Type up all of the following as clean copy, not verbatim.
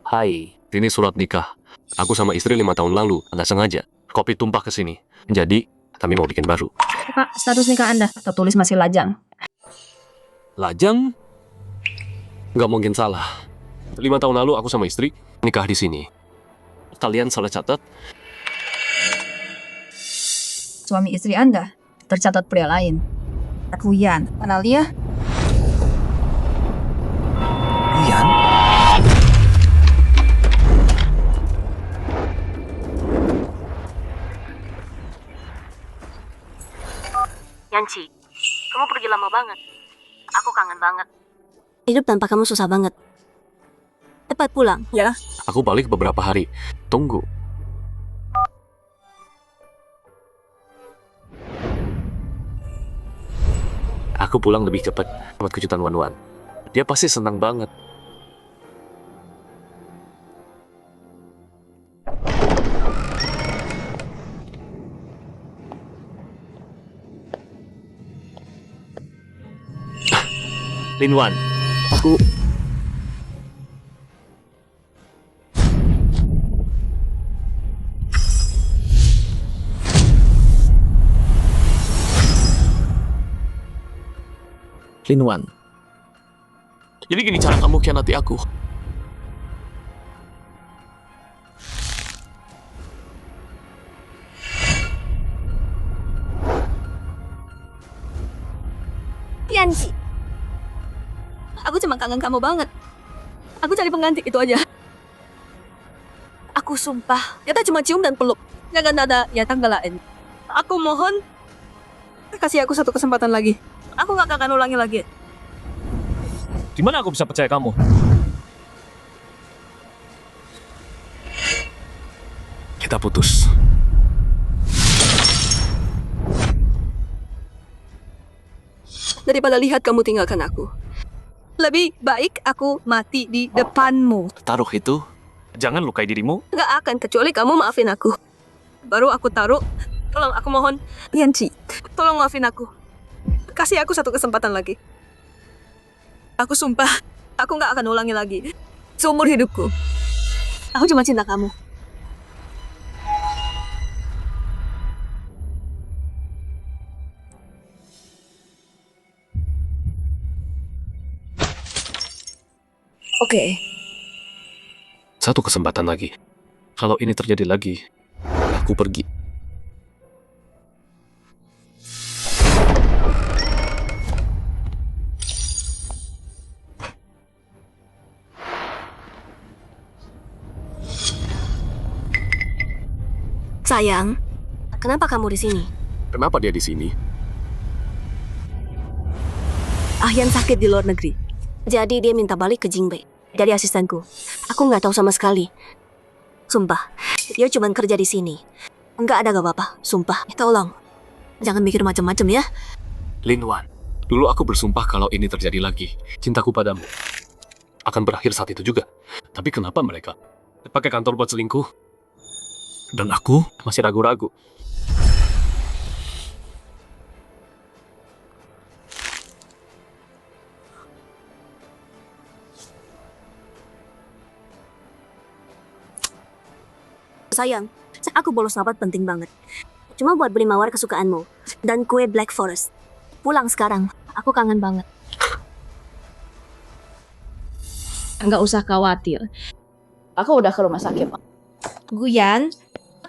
Hai, ini surat nikah. Aku sama istri 5 tahun lalu, nggak sengaja. Kopi tumpah ke sini. Jadi, kami mau bikin baru. Pak, status nikah Anda tertulis masih lajang. Lajang? Nggak mungkin salah. 5 tahun lalu aku sama istri nikah di sini. Kalian salah catat? Suami istri Anda tercatat pria lain. Kuyan, kenal dia? Yan? Yanci, kamu pergi lama banget. Aku kangen banget. Hidup tanpa kamu susah banget. Cepat pulang. Ya. Aku balik beberapa hari. Tunggu. Aku pulang lebih cepat. Dapat kejutan Wan-Wan. Dia pasti senang banget. Lin-Wan, aku... Lin-Wan. Jadi gini cara kamu khianati aku. Yanci, aku cuma kangen kamu banget. Aku cari pengganti itu aja. Aku sumpah, kita cuma cium dan peluk. Jangan ada ya tanggal lain. Aku mohon, kasih aku satu kesempatan lagi. Aku gak akan ulangi lagi. Gimana aku bisa percaya kamu? Kita putus. Daripada lihat kamu tinggalkan aku, lebih baik aku mati di depanmu. Taruh itu. Jangan lukai dirimu. Gak akan kecuali kamu maafin aku. Baru aku taruh. Tolong, aku mohon. Yanci, tolong maafin aku. Kasih aku satu kesempatan lagi. Aku sumpah, aku gak akan ulangi lagi. Seumur hidupku. Aku cuma cinta kamu. Oke. Satu kesempatan lagi. Kalau ini terjadi lagi, aku pergi. Sayang, kenapa kamu di sini? Kenapa dia di sini? Ahyan sakit di luar negeri. Jadi dia minta balik ke Jingbei. Jadi asistenku. Aku nggak tahu sama sekali. Sumpah, dia cuma kerja di sini. Nggak ada gak apa-apa. Sumpah, tolong. Jangan mikir macam-macam ya. Lin-Wan, dulu aku bersumpah kalau ini terjadi lagi, cintaku padamu akan berakhir saat itu juga. Tapi kenapa mereka pakai kantor buat selingkuh? Dan aku masih ragu-ragu. Sayang, aku bolos rapat penting banget. Cuma buat beli mawar kesukaanmu. Dan kue Black Forest. Pulang sekarang. Aku kangen banget. Nggak usah khawatir. Aku udah ke rumah sakit. Guyan,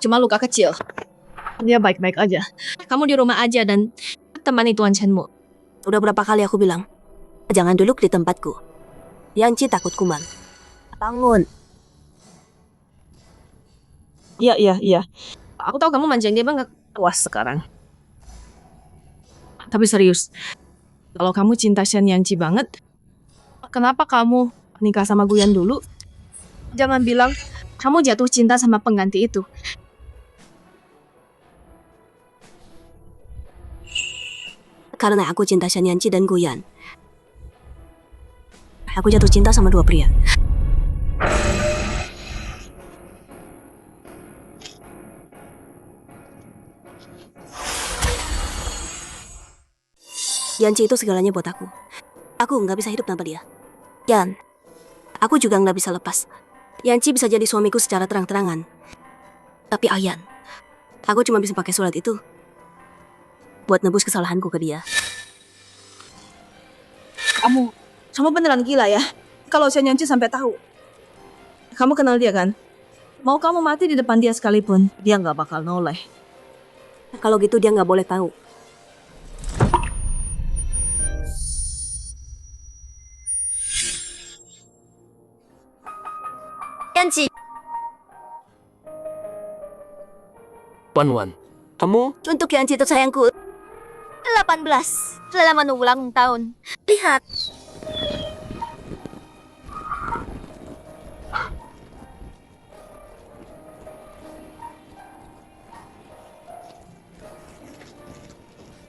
cuma luka kecil. Dia baik-baik aja. Kamu di rumah aja dan temani Tuan Chenmu. Udah berapa kali aku bilang, jangan duduk di tempatku. Yanci takut kuman. Bangun. Iya. Aku tahu kamu manjain dia banget. Puas sekarang. Tapi serius, kalau kamu cinta Shen Yanci banget, kenapa kamu nikah sama Guyan dulu? Jangan bilang kamu jatuh cinta sama pengganti itu. Karena aku cinta Shen Yanci dan Guyan. Aku jatuh cinta sama dua pria. Yanci itu segalanya buat aku. Aku nggak bisa hidup tanpa dia. Yan, aku juga nggak bisa lepas. Yanci bisa jadi suamiku secara terang-terangan. Tapi Ayan, aku cuma bisa pakai surat itu buat nebus kesalahanku ke dia. Kamu beneran gila ya? Kalau si Yanci sampai tahu. Kamu kenal dia kan? Mau kamu mati di depan dia sekalipun, dia nggak bakal noleh. Kalau gitu dia nggak boleh tahu. Yanci, Wan, kamu untuk Yanci tersayangku, 18 selamat ulang tahun. Lihat.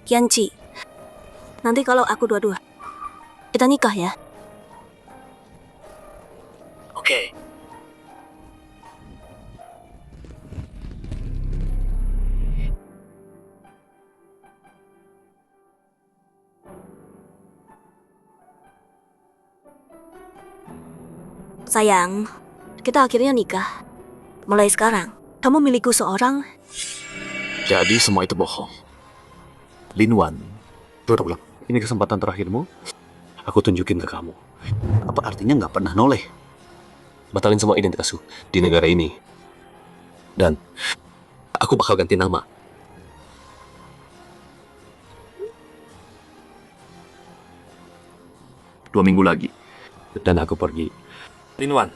Yanci, nanti kalau aku dua-dua, kita nikah ya. Oke. Sayang, kita akhirnya nikah. Mulai sekarang, kamu milikku seorang. Jadi semua itu bohong. Linwan, Udah pulang. Ini kesempatan terakhirmu. Aku tunjukin ke kamu. Apa artinya nggak pernah noleh? Batalin semua identitasku di negara ini. Dan aku bakal ganti nama. Dua minggu lagi. Dan aku pergi. Linwan,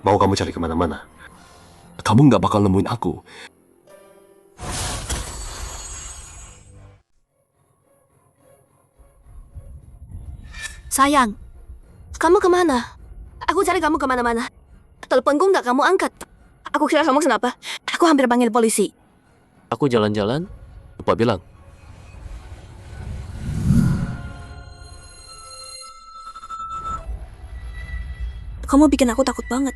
Mau kamu cari kemana-mana. Kamu nggak bakal nemuin aku. Sayang, kamu kemana? Aku cari kamu kemana-mana. Teleponku nggak kamu angkat. Aku kira kamu kenapa? Aku hampir panggil polisi. Aku jalan-jalan, lupa bilang. Kamu bikin aku takut banget.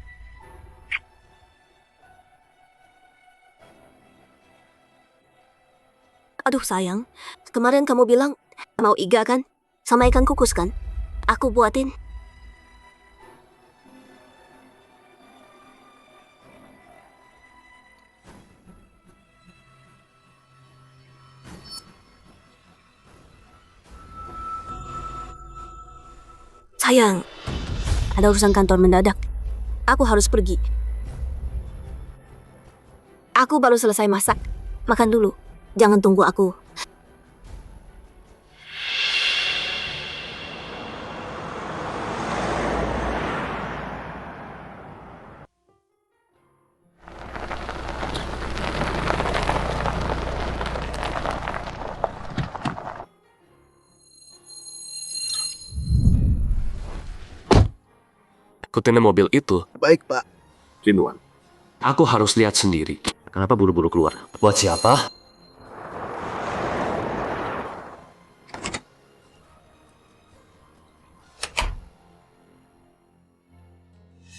Aduh sayang, kemarin kamu bilang mau iga kan? Sama ikan kukus kan? Aku buatin. Sayang, ada urusan kantor mendadak. Aku harus pergi. Aku baru selesai masak. Makan dulu. Jangan tunggu aku. Ikutin mobil itu. Baik, Pak. Linwan. Aku harus lihat sendiri. Kenapa buru-buru keluar? Buat siapa?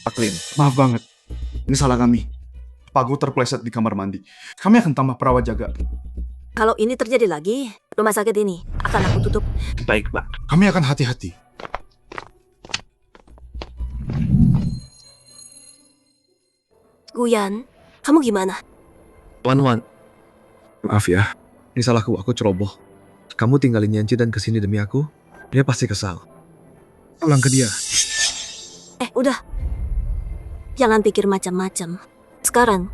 Pak Lin, maaf banget. Ini salah kami. Pagu terpleset di kamar mandi. Kami akan tambah perawat jaga. Kalau ini terjadi lagi, rumah sakit ini akan aku tutup. baik Pak. Kami akan hati-hati. Guyan, kamu gimana? Wan, maaf ya. Ini salahku, aku ceroboh. Kamu tinggalin Yanci dan kesini demi aku, dia pasti kesal. Pulang ke dia. Udah. Jangan pikir macam-macam. Sekarang,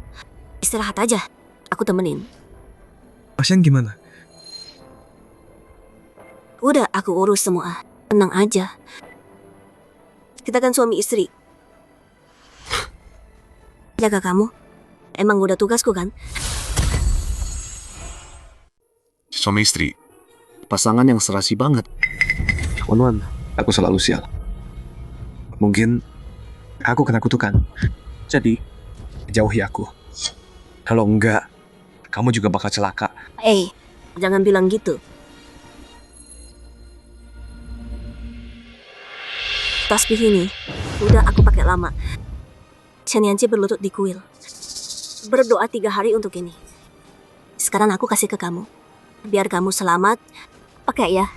istirahat aja. Aku temenin. Pasien gimana? Udah, aku urus semua. Tenang aja. Kita kan suami istri. Jaga kamu. Emang udah tugasku kan? Suami istri. Pasangan yang serasi banget. Wan, aku selalu sial. Mungkin aku kena kutukan. Jadi, jauhi aku. Kalau enggak, kamu juga bakal celaka. Jangan bilang gitu. Tasbih ini udah aku pakai lama. Yanci berlutut di kuil. Berdoa 3 hari untuk ini. Sekarang aku kasih ke kamu. Biar kamu selamat. Pakai ya.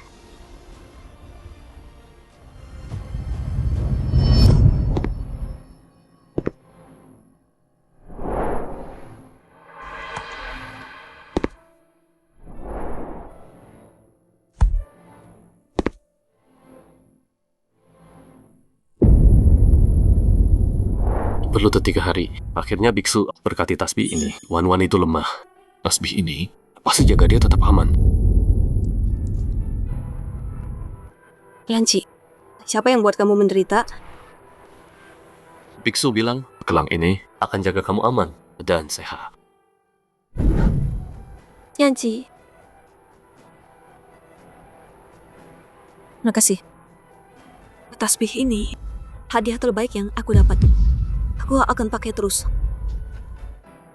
berlutut 3 hari. Akhirnya biksu berkati tasbih ini. Wan itu lemah. Tasbih ini pasti jaga dia tetap aman. Yanci, siapa yang buat kamu menderita? Biksu bilang, gelang ini akan jaga kamu aman dan sehat. Yanci. Makasih. Tasbih ini hadiah terbaik yang aku dapat. Aku akan pakai terus.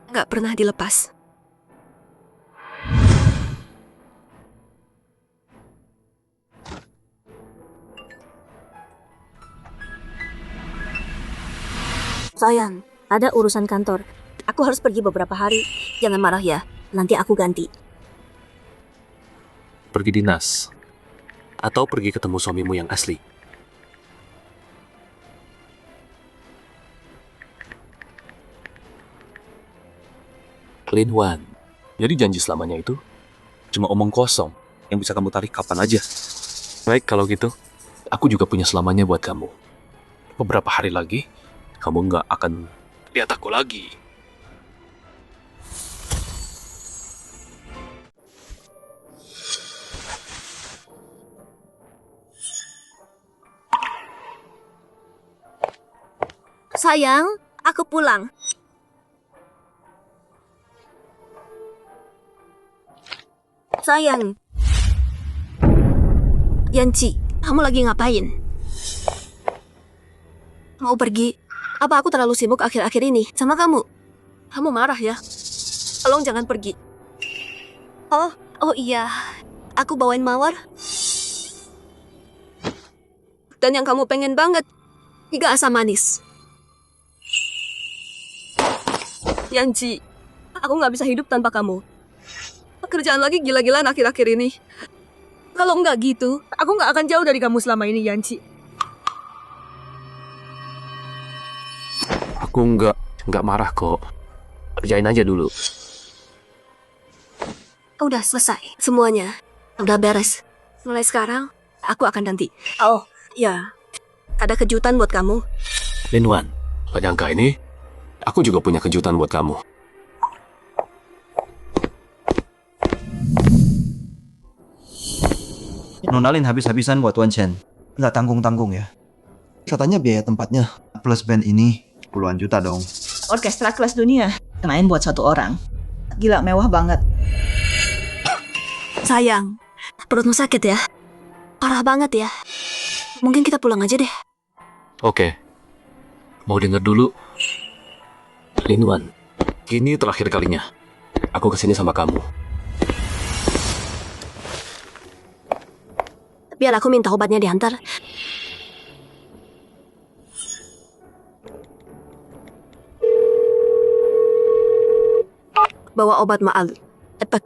Nggak pernah dilepas. Sayang, ada urusan kantor. Aku harus pergi beberapa hari. Jangan marah ya, nanti aku ganti. Pergi dinas. Atau pergi ketemu suamimu yang asli. Lin Wan. Jadi janji selamanya itu cuma omong kosong yang bisa kamu tarik kapan aja. Baik kalau gitu, aku juga punya selamanya buat kamu. Beberapa hari lagi, kamu nggak akan lihat aku lagi. Sayang, aku pulang. Sayang. Yanci, kamu lagi ngapain? Mau pergi? Apa aku terlalu sibuk akhir-akhir ini sama kamu? Kamu marah ya? Tolong jangan pergi. Oh iya. Aku bawain mawar. Dan yang kamu pengen banget, 3 asam manis. Yanci, aku nggak bisa hidup tanpa kamu. Kerjaan lagi gila-gilaan akhir-akhir ini. Kalau nggak gitu, aku nggak akan jauh dari kamu selama ini, Yanci. Aku nggak marah kok. Kerjain aja dulu. Udah selesai semuanya. Udah beres. Mulai sekarang, aku akan ganti. Oh, ya. Ada kejutan buat kamu. Lin Wan, gak nyangka ini, aku juga punya kejutan buat kamu. Nonalin habis-habisan buat Wan Chen. Nggak tanggung-tanggung ya. Katanya biaya tempatnya plus band ini Puluhan juta dong. Orkestra kelas dunia. Main buat 1 orang. Gila, mewah banget. Sayang, perutmu sakit ya? Parah banget ya. Mungkin kita pulang aja deh. Oke. Mau denger dulu? Lin Wan, ini terakhir kalinya. Aku kesini sama kamu. Biar aku minta obatnya diantar. Bawa obat maal. Cepat.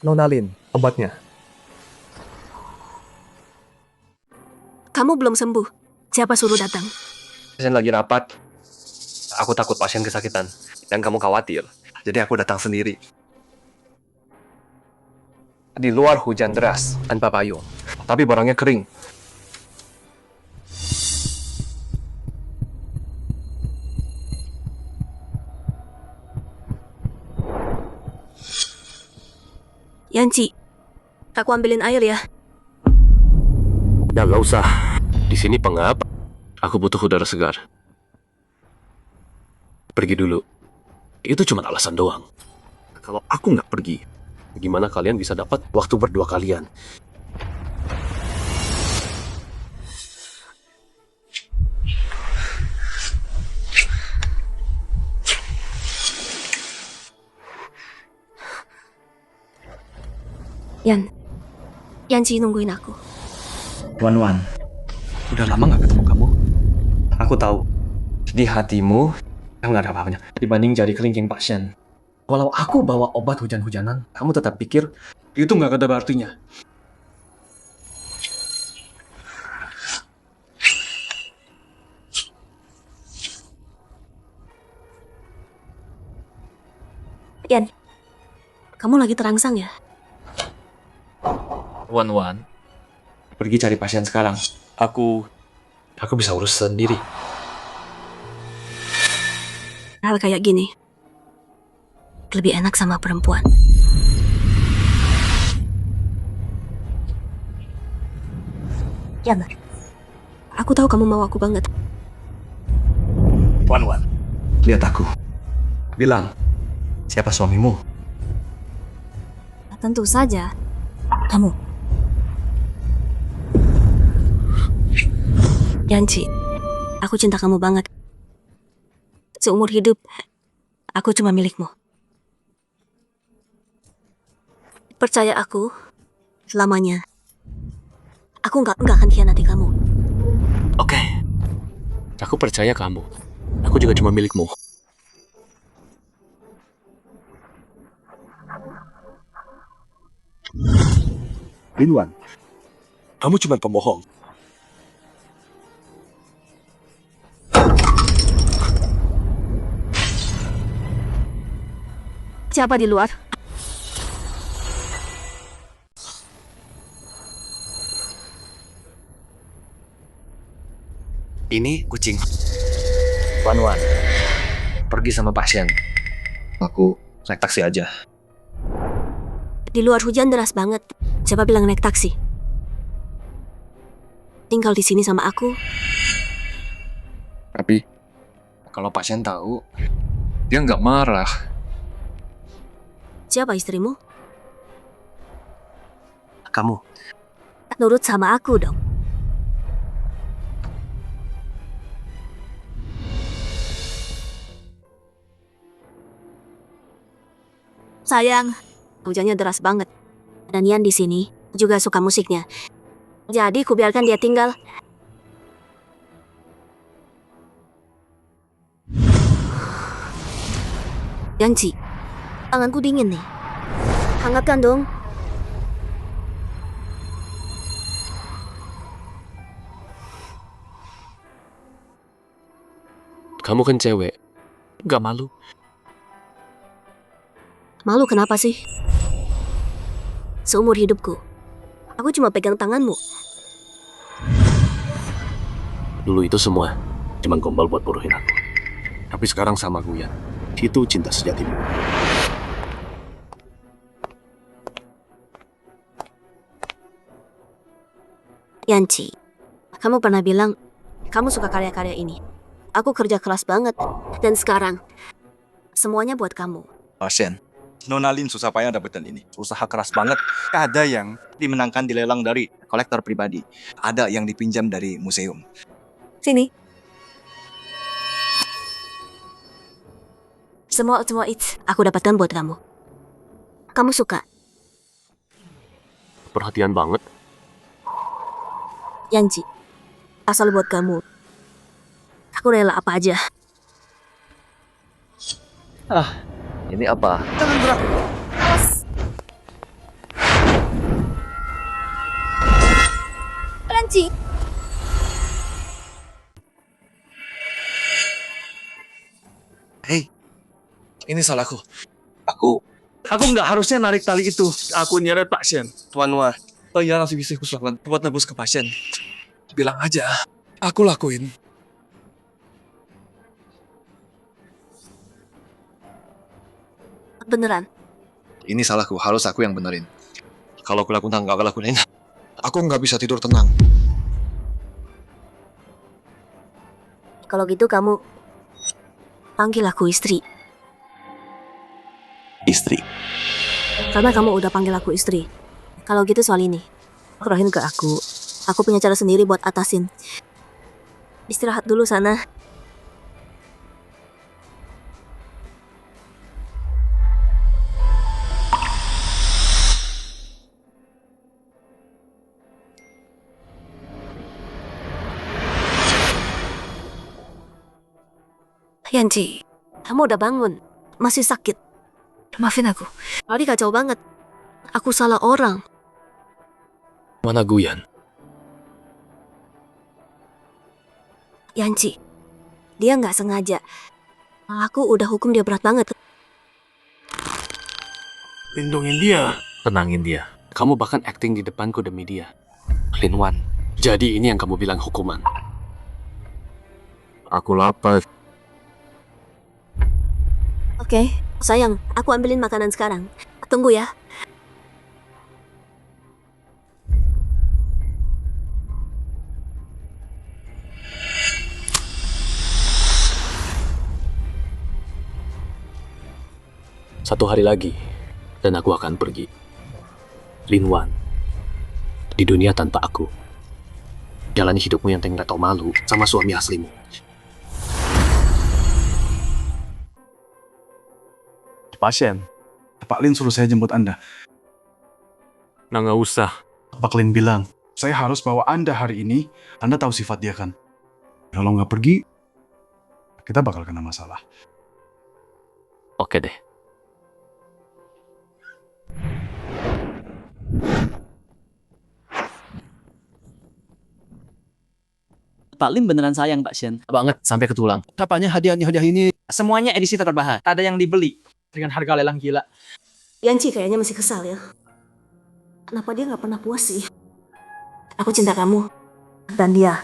Nonalin, obatnya. Kamu belum sembuh. Siapa suruh datang? Pasien lagi rapat. Aku takut pasien kesakitan. Dan kamu khawatir. Jadi aku datang sendiri. Di luar hujan deras, tanpa payung. Tapi barangnya kering. Yanci, aku ambilin air ya. Nggak usah. Di sini pengap. Aku butuh udara segar. Pergi dulu. Itu cuma alasan doang. Kalau aku nggak pergi, gimana kalian bisa dapat waktu berdua kalian? Yanci nungguin aku. Wan. Udah lama gak ketemu kamu? Aku tahu. Di hatimu, nggak ada apa-apanya. Dibanding jadi kelingking pasien. Walau aku bawa obat hujan-hujanan, kamu tetap pikir itu nggak ada artinya. Kamu lagi terangsang ya? Wan, Pergi cari pasien sekarang. aku bisa urus sendiri. Hal kayak gini lebih enak sama perempuan. Ya nggak? Aku tahu kamu mau aku banget. Wan, Lihat aku. Bilang, Siapa suamimu? Tentu saja, kamu. Yanci, aku cinta kamu banget. Seumur hidup, aku cuma milikmu. Percaya aku, selamanya. Aku nggak akan khianati kamu. Oke. Aku percaya kamu. Aku juga cuma milikmu. Linwan, kamu cuma pembohong. Siapa di luar? ini kucing. Wan, pergi sama pasien. Aku naik taksi aja. Di luar hujan deras banget. Siapa bilang naik taksi? Tinggal di sini sama aku. Tapi kalau pasien tahu, dia nggak marah. Siapa istrimu? Kamu. Nurut sama aku dong. Sayang, hujannya deras banget. Dan Yan di sini juga suka musiknya. Jadi kubiarkan dia tinggal. Yanci, tanganku dingin nih. Hangatkan dong. Kamu kan cewek. Gak malu. Malu kenapa sih? Seumur hidupku, aku cuma pegang tanganmu. Dulu itu semua cuma gombal buat bodohin aku. Tapi sekarang sama Guyan. Itu cinta sejatimu. Yanci, kamu pernah bilang kamu suka karya-karya ini. Aku kerja keras banget. Dan sekarang, semuanya buat kamu. Pasien, Nona Lin susah payah dapetin ini. Usaha keras banget. Ada yang dimenangkan di lelang dari kolektor pribadi. Ada yang dipinjam dari museum. Sini. Semua itu aku dapatkan buat kamu. Kamu suka? Perhatian banget. Yanci, asal buat kamu. Aku rela apa aja. Ini apa? Jangan gerak. Yanci. Hei, ini salahku. Aku nggak harusnya narik tali itu. Aku nyeret pasien. Tuan Wah, saya masih bisa usahakan buat nebus ke pasien. Bilang aja, aku lakuin. Beneran. Ini salahku, harus aku yang benerin. Kalau aku lakukan nggak lakuin, aku nggak bisa tidur tenang. Kalau gitu kamu panggil aku istri. Istri. Karena kamu udah panggil aku istri. Kalau gitu soal ini, serahin ke aku. Aku punya cara sendiri buat atasin. Istirahat dulu sana. Yanci, kamu udah bangun. Masih sakit. Maafin aku. Tadi kacau banget. Aku salah orang. Mana Guyan? Yanci, dia nggak sengaja. Aku udah hukum dia berat banget. Lindungin dia. Tenangin dia. Kamu bahkan acting di depanku demi dia. Lin Wan. Jadi ini yang kamu bilang hukuman. Aku lapar. Oke, sayang, aku ambilin makanan sekarang. Tunggu ya. Satu hari lagi, dan aku akan pergi. Lin Wan. Di dunia tanpa aku. Jalani hidupmu yang tidak tahu malu sama suami aslimu. Pasien, Pak Lin suruh saya jemput Anda. Nah, nggak usah. Pak Lin bilang, saya harus bawa Anda hari ini. Anda tahu sifat dia kan? Kalau nggak pergi, kita bakal kena masalah. Oke deh. Pak Lim beneran sayang, Pak Shen. Banget, sampai ke tulang. Apanya hadiah ini? Semuanya edisi terbahat. Ada yang dibeli dengan harga lelang gila. Yanci kayaknya masih kesal ya. Kenapa dia nggak pernah puas sih? Aku cinta kamu. Dan dia.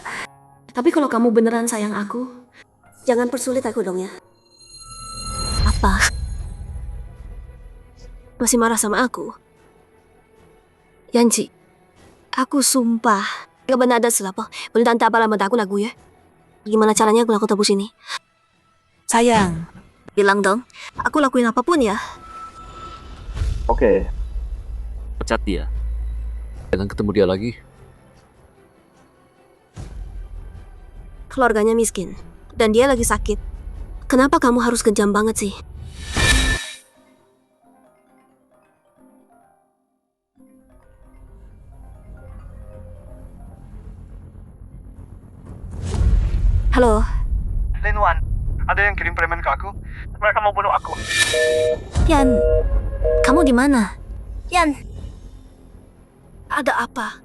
Tapi kalau kamu beneran sayang aku, jangan persulit aku dong ya. Apa? Masih marah sama aku? Yanci, aku sumpah gak benar ada selapa. Boleh tante apa lama aku lagu ya? Gimana caranya kalau aku tebus ini? Sayang, Bilang dong, aku lakuin apapun ya. Oke. Pecat dia. Jangan ketemu dia lagi. Keluarganya miskin, dan dia lagi sakit. Kenapa kamu harus kejam banget sih? Halo, Lin Wan, ada yang kirim preman ke aku. Mereka mau bunuh aku. Yan. Kamu di mana? Yan. Ada apa?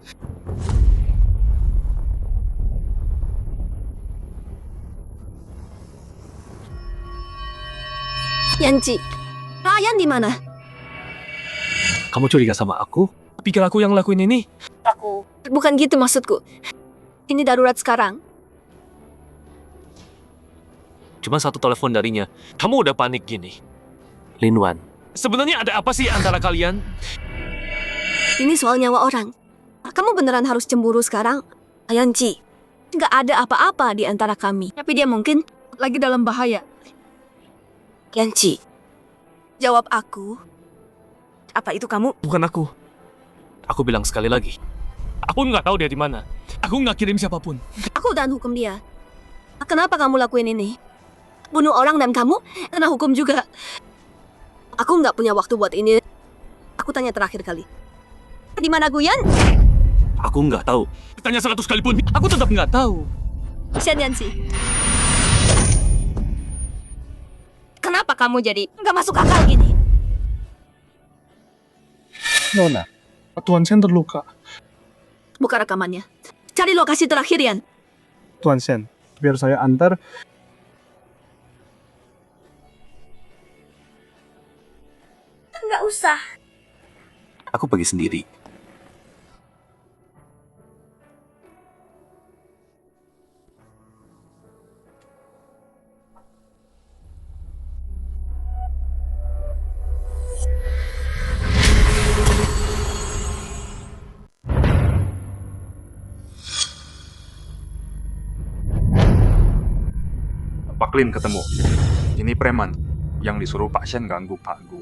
Yanci. Ryan di mana? Kamu curiga sama aku? Pikir aku yang lakuin ini? Aku. Bukan gitu maksudku. Ini darurat sekarang. Cuma satu telepon darinya. Kamu udah panik gini. Lin Wan. Sebenarnya ada apa sih antara kalian? Ini soal nyawa orang. Kamu beneran harus cemburu sekarang? Yanci. Nggak ada apa-apa di antara kami. Tapi dia mungkin lagi dalam bahaya. Yanci. Jawab aku. Apa itu kamu? Bukan aku. Aku bilang sekali lagi. Aku nggak tahu dia di mana. Aku nggak kirim siapapun. Aku dan hukum dia. Kenapa kamu lakuin ini? Bunuh orang dan kamu kena hukum juga. Aku nggak punya waktu buat ini. Aku tanya terakhir kali. Di mana Guyan? Aku nggak tahu. Tanya 100 kali pun, aku tetap nggak tahu. Shen Yanci. Kenapa kamu jadi nggak masuk akal gini? Nona, Tuan Shen terluka. Buka rekamannya. Cari lokasi terakhir, Yan. Tuan Shen, biar saya antar. Nggak usah. Aku pergi sendiri. Pak Lin ketemu. Ini preman yang disuruh Pak Shen ganggu Pak Gu.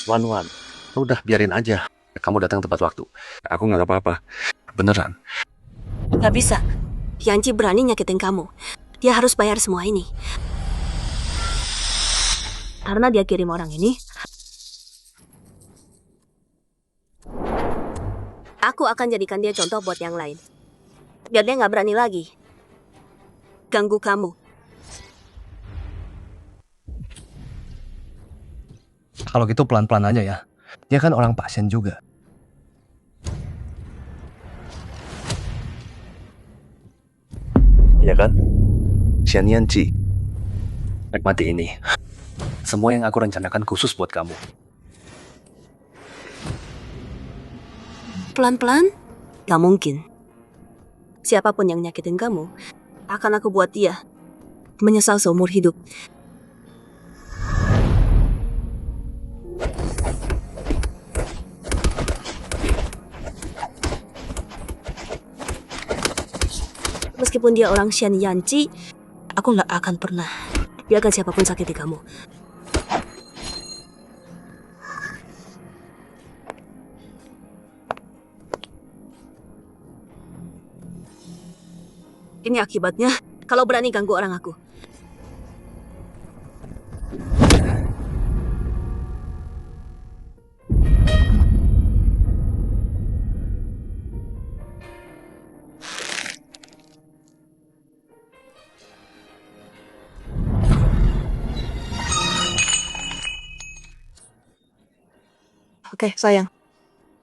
Wan, udah biarin aja. Kamu datang tepat waktu. Aku nggak apa-apa. Beneran. Nggak bisa. Yanci berani nyakitin kamu. Dia harus bayar semua ini. Karena dia kirim orang ini, aku akan jadikan dia contoh buat yang lain. Biar dia nggak berani lagi ganggu kamu. Kalau gitu pelan-pelan aja ya. Dia kan orang pasien juga. Iya kan? Xian Yanci. Nikmati ini. Semua yang aku rencanakan khusus buat kamu. Pelan-pelan? Gak mungkin. Siapapun yang nyakitin kamu, akan aku buat dia menyesal seumur hidup. Meskipun dia orang Xian Yanji, aku gak akan pernah biarkan siapapun sakiti kamu. Ini akibatnya kalau berani ganggu orang aku. Oke, sayang.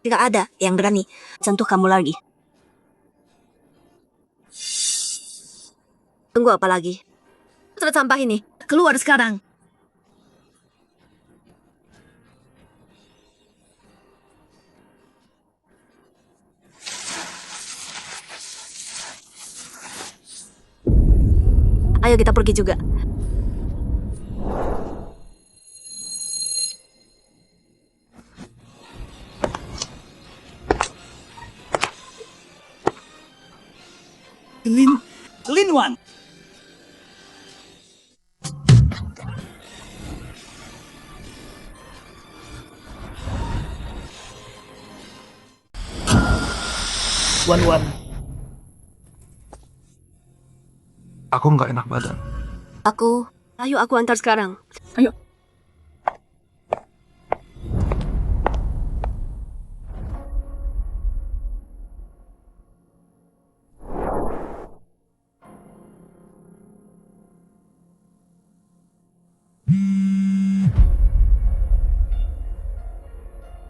Tidak ada yang berani sentuh kamu lagi. Tunggu apa lagi? Sudah sampah ini. Keluar sekarang. Ayo kita pergi juga. Lin Wan. Wan. Aku nggak enak badan. Ayo aku antar sekarang. Ayo.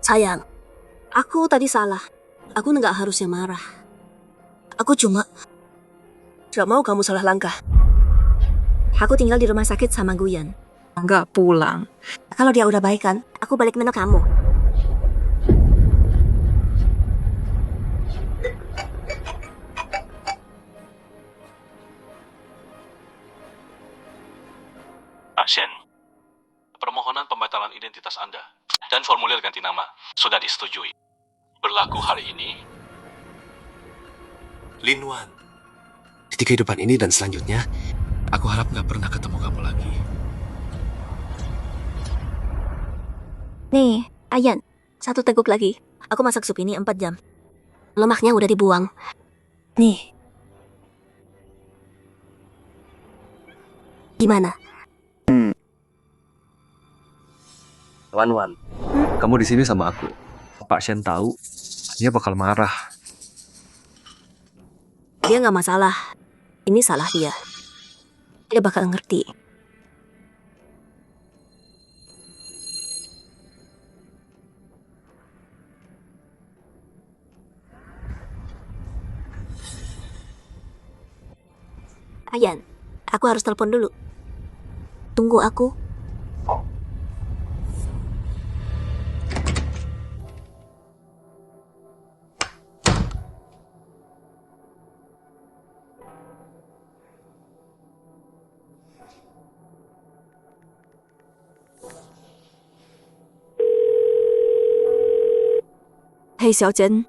Sayang, aku tadi salah. Aku nggak harusnya marah. Aku cuma gak mau kamu salah langkah. Aku tinggal di rumah sakit sama Guyan. Nggak pulang. Kalau dia udah baik kan, aku balik nengok kamu. Pak Shen, permohonan pembatalan identitas Anda dan formulir ganti nama sudah disetujui. Berlaku hari ini. Lin Wan, di kehidupan ini dan selanjutnya, aku harap nggak pernah ketemu kamu lagi. Nih, Ayan, 1 teguk lagi. Aku masak sup ini 4 jam. Lemaknya udah dibuang. Nih. Gimana? Wan, kamu di sini sama aku. Pak Shen tahu, dia bakal marah. Dia nggak masalah. Ini salah dia. Dia bakal ngerti. Ayan, aku harus telepon dulu. Tunggu aku. Hei Xiaochen,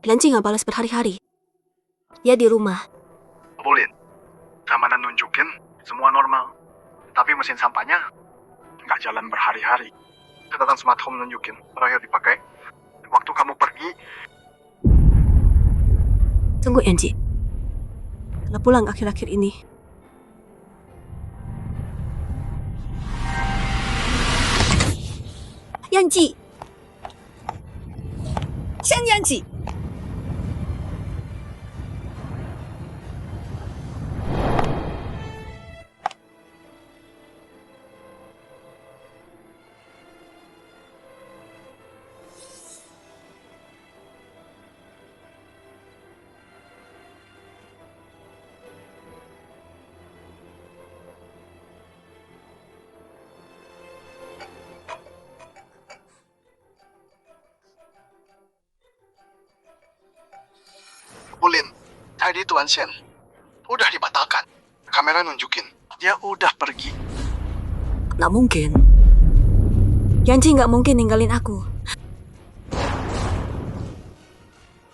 Lanci nggak balas berhari-hari. Dia di rumah. Boleh. Keamanan nunjukin semua normal. Tapi mesin sampahnya nggak jalan berhari-hari. Catatan smart home nunjukin terakhir dipakai waktu kamu pergi. Tunggu Yanji. Kalau pulang akhir-akhir ini. Yanji! Shen Yanji! Tuan Shen. Udah dibatalkan. Kamera nunjukin. Dia udah pergi. Nggak mungkin. Yanci nggak mungkin ninggalin aku.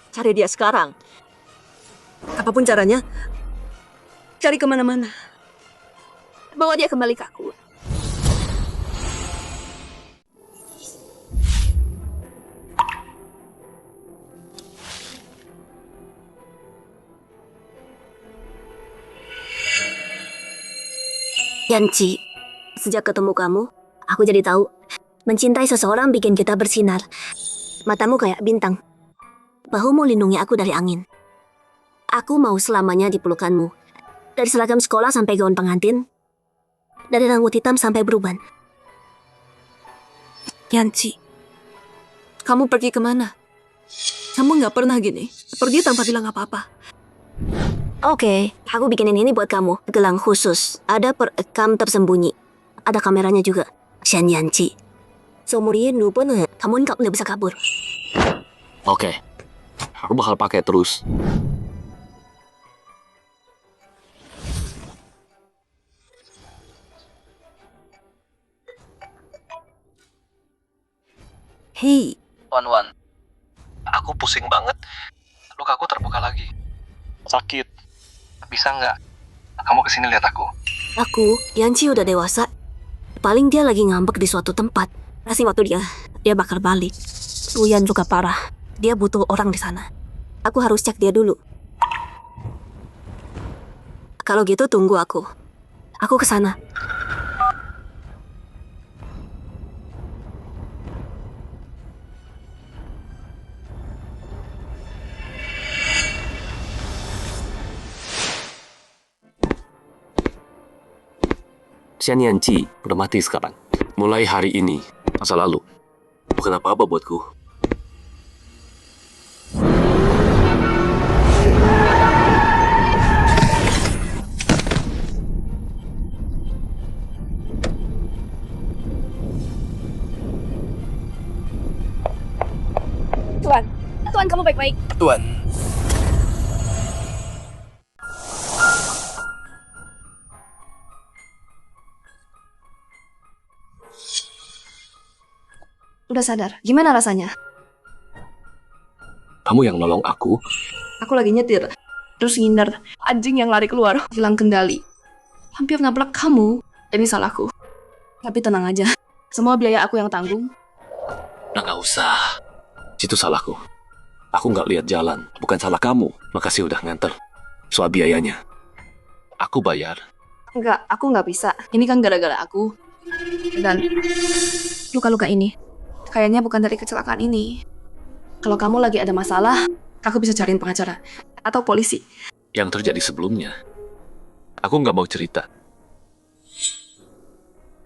Cari dia sekarang. Apapun caranya, cari kemana-mana. Bawa dia kembali ke aku. Yanci, sejak ketemu kamu, aku jadi tahu mencintai seseorang bikin kita bersinar. Matamu kayak bintang. Bahumu lindungi aku dari angin. Aku mau selamanya di pelukanmu. Dari seragam sekolah sampai gaun pengantin. Dari rambut hitam sampai beruban. Yanci, kamu pergi kemana? Kamu nggak pernah gini. Pergi tanpa bilang apa-apa. Oke, aku bikinin ini buat kamu. Gelang khusus. Ada perekam tersembunyi. Ada kameranya juga. Shen Yanci. Seumur hidup pun kamu nggak bisa kabur. Oke. Aku bakal pakai terus. Hei. Wan, aku pusing banget. Lukaku terbuka lagi. Sakit. Bisa nggak kamu kesini lihat aku? Aku, Yanci udah dewasa. Paling dia lagi ngambek di suatu tempat. Kasih waktu dia bakal balik. Luyan luka parah. Dia butuh orang di sana. Aku harus cek dia dulu. Kalau gitu tunggu aku. Aku kesana. Shen Yanci udah mati sekarang. Mulai hari ini, masa lalu bukan apa-apa buatku. Tuan, kamu baik-baik. Tuan. Udah sadar, gimana rasanya? Kamu yang nolong aku. Aku lagi nyetir, terus ngindar. Anjing yang lari keluar, hilang kendali. Hampir nabrak kamu. Ini salahku. Tapi tenang aja, semua biaya aku yang tanggung. Nah, nggak usah. Itu salahku. Aku nggak lihat jalan. Bukan salah kamu. Makasih udah nganter. Soal biayanya, aku bayar. Enggak, aku nggak bisa. Ini kan gara-gara aku. Dan luka-luka ini kayaknya bukan dari kecelakaan ini. Kalau kamu lagi ada masalah, aku bisa cariin pengacara atau polisi. Yang terjadi sebelumnya, aku nggak mau cerita.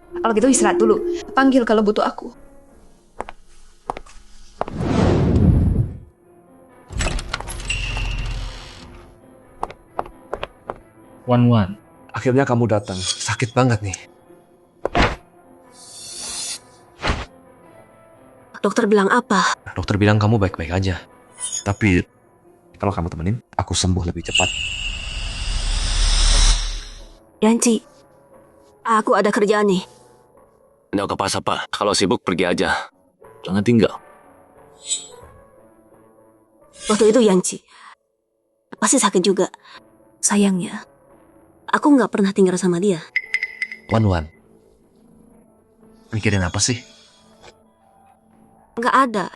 Kalau gitu istirahat dulu. Panggil kalau butuh aku. Wan. Akhirnya kamu datang. Sakit banget nih. Dokter bilang apa? Dokter bilang kamu baik-baik aja. Tapi kalau kamu temenin, aku sembuh lebih cepat. Yanci, aku ada kerjaan nih. Nggak apa-apa. Kalau sibuk pergi aja. Jangan tinggal. Waktu itu Yanci pasti sakit juga. Sayangnya, aku nggak pernah tinggal sama dia. Wan. Mikirin apa sih? Nggak ada.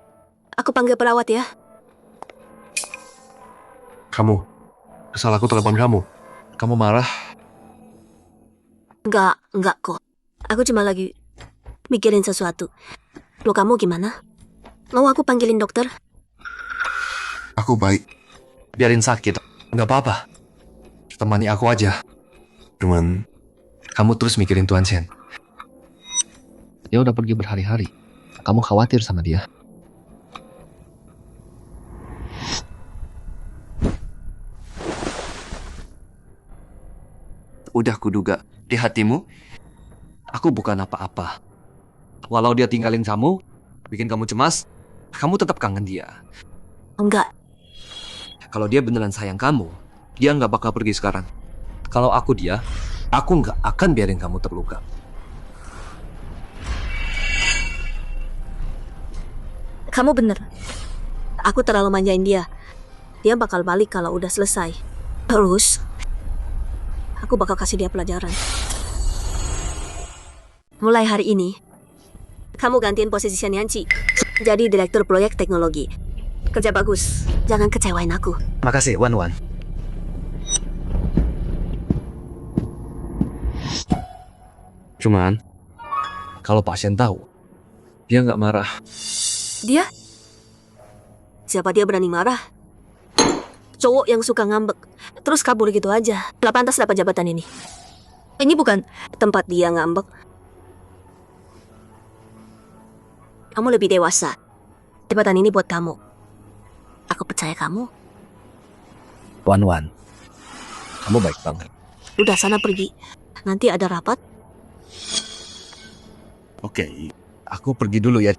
Aku panggil perawat ya. Kamu, kesal aku telepon kamu. Kamu marah? Nggak kok. Aku cuma lagi mikirin sesuatu. Lo kamu gimana? Mau aku panggilin dokter? Aku baik. Biarin sakit. Nggak apa-apa. Temani aku aja. Cuman, kamu terus mikirin Tuan Shen. Dia udah pergi berhari-hari. Kamu khawatir sama dia. Udah kuduga, di hatimu, aku bukan apa-apa. Walau dia tinggalin kamu, bikin kamu cemas, kamu tetap kangen dia. Enggak. Kalau dia beneran sayang kamu, Dia nggak bakal pergi sekarang. Kalau aku dia, aku nggak akan biarin kamu terluka. Kamu bener. Aku terlalu manjain dia. Dia bakal balik kalau udah selesai. Terus, aku bakal kasih dia pelajaran. Mulai hari ini, kamu gantiin posisi Yanci. Jadi direktur proyek teknologi. Kerja bagus. Jangan kecewain aku. Makasih, Wan. Cuman, kalau Pak Shen tahu, dia nggak marah. Dia? Siapa dia berani marah? Cowok yang suka ngambek, terus kabur gitu aja. Gak pantas dapat jabatan ini. Ini bukan tempat dia ngambek. Kamu lebih dewasa. Jabatan ini buat kamu. Aku percaya kamu. Wan, kamu baik banget. Udah sana pergi. Nanti ada rapat. Oke, aku pergi dulu ya.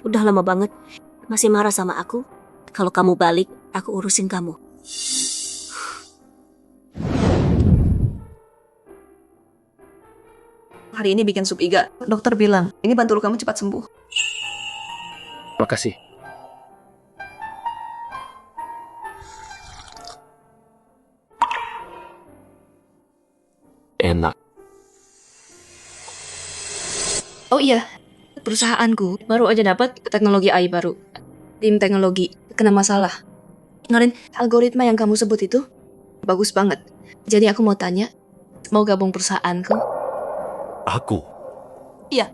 Udah lama banget. Masih marah sama aku. Kalau kamu balik, aku urusin kamu. Hari ini bikin sup iga. Dokter bilang, ini bantu kamu cepat sembuh. Makasih. Enak. Oh iya, perusahaanku baru aja dapat teknologi AI baru. Tim teknologi kena masalah. Kemarin algoritma yang kamu sebut itu bagus banget. Jadi aku mau tanya, mau gabung perusahaanku? Aku? Iya,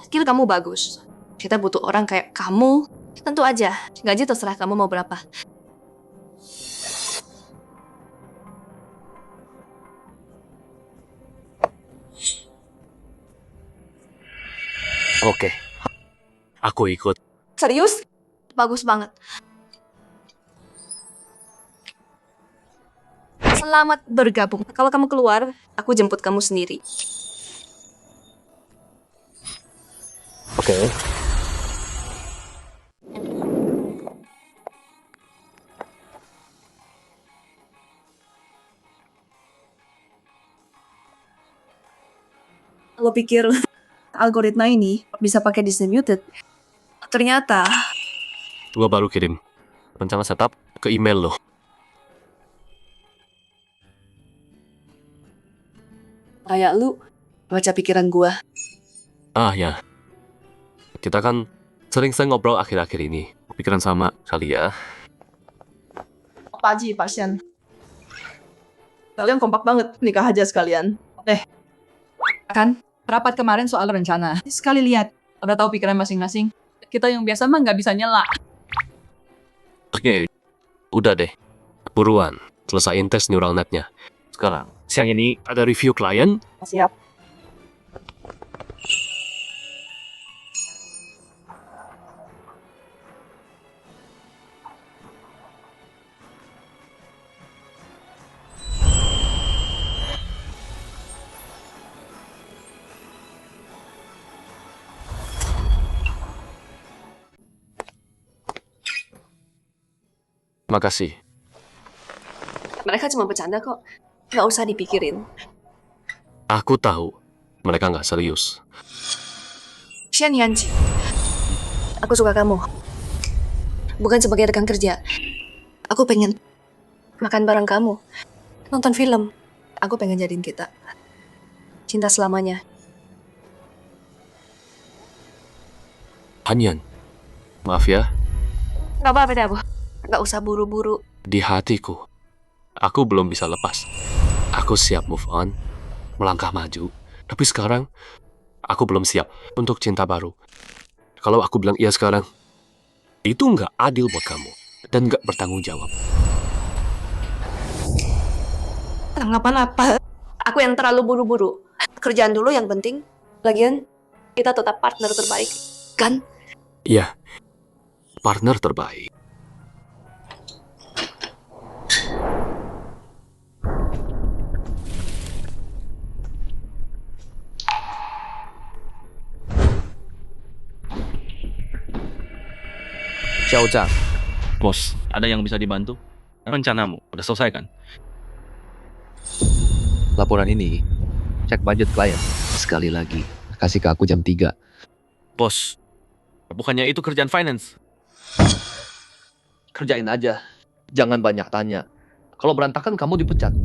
skill kamu bagus. Kita butuh orang kayak kamu. Tentu aja, gaji terserah kamu mau berapa. Oke, aku ikut. Serius? Bagus banget. Selamat bergabung. Kalau kamu keluar, aku jemput kamu sendiri. Oke. Lo pikir algoritma ini bisa pakai distributed? Ternyata Gua baru kirim rencana setup ke email lo. kayak lu baca pikiran gua. Ah ya, kita kan sering ngobrol akhir-akhir ini. Pikiran sama kali ya. Pak Haji, Pak Shen. Kalian kompak banget, nikah aja sekalian. Kan, rapat kemarin soal rencana. Sekali lihat, udah tahu pikiran masing-masing. Kita yang biasa mah nggak bisa nyela. Oke, udah deh. Buruan, selesaiin tes neural net-nya. Sekarang, siang ini ada review klien. Siap. Makasih. Mereka cuma bercanda kok. Nggak usah dipikirin. Aku tahu mereka nggak serius. Shen Yanji, aku suka kamu. Bukan sebagai rekan kerja. Aku pengen makan bareng kamu. Nonton film. Aku pengen jadiin kita cinta selamanya. Hanyan, maaf ya, Gak apa-apa deh, Bu. Gak usah buru-buru. di hatiku, aku belum bisa lepas. Aku siap move on, melangkah maju. Tapi sekarang, aku belum siap untuk cinta baru. Kalau aku bilang iya sekarang, itu nggak adil buat kamu. Dan nggak bertanggung jawab. Tanggapan apa? Aku yang terlalu buru-buru. Kerjaan dulu yang penting. Lagian, kita tetap partner terbaik, kan? Iya, partner terbaik. Xiao Zhang, Bos, ada yang bisa dibantu? Rencanamu udah selesai kan? laporan ini cek budget klien. Sekali lagi, kasih ke aku jam 3. Bos, bukannya itu kerjaan finance? Kerjain aja. Jangan banyak tanya. Kalau berantakan kamu dipecat.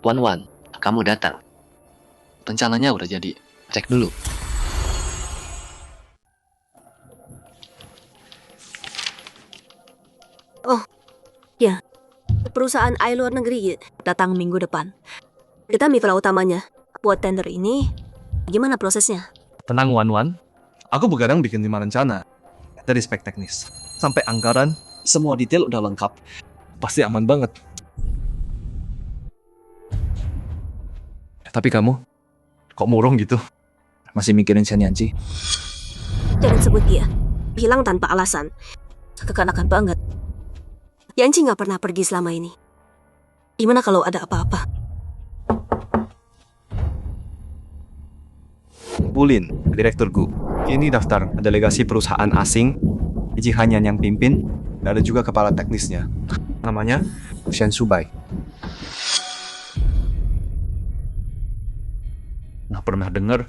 Wan, kamu datang. Rencananya udah jadi. Cek dulu. Oh, ya. Perusahaan air luar negeri datang minggu depan. Kita mitra utamanya. Buat tender ini, gimana prosesnya? Tenang Wan. Aku begadang bikin 5 rencana. Dari spek teknis sampai anggaran, semua detail udah lengkap. Pasti aman banget. Tapi kamu, kok murung gitu? Masih mikirin Shen Yanji? Jangan sebut dia. Hilang tanpa alasan. Kekanakan banget. Yanci nggak pernah pergi selama ini. Gimana kalau ada apa-apa? Bulin, Direktur Gu. Ini daftar delegasi perusahaan asing. Iji Hanyan yang pimpin, dan ada juga kepala teknisnya. Namanya Shen Subai. Nah, pernah dengar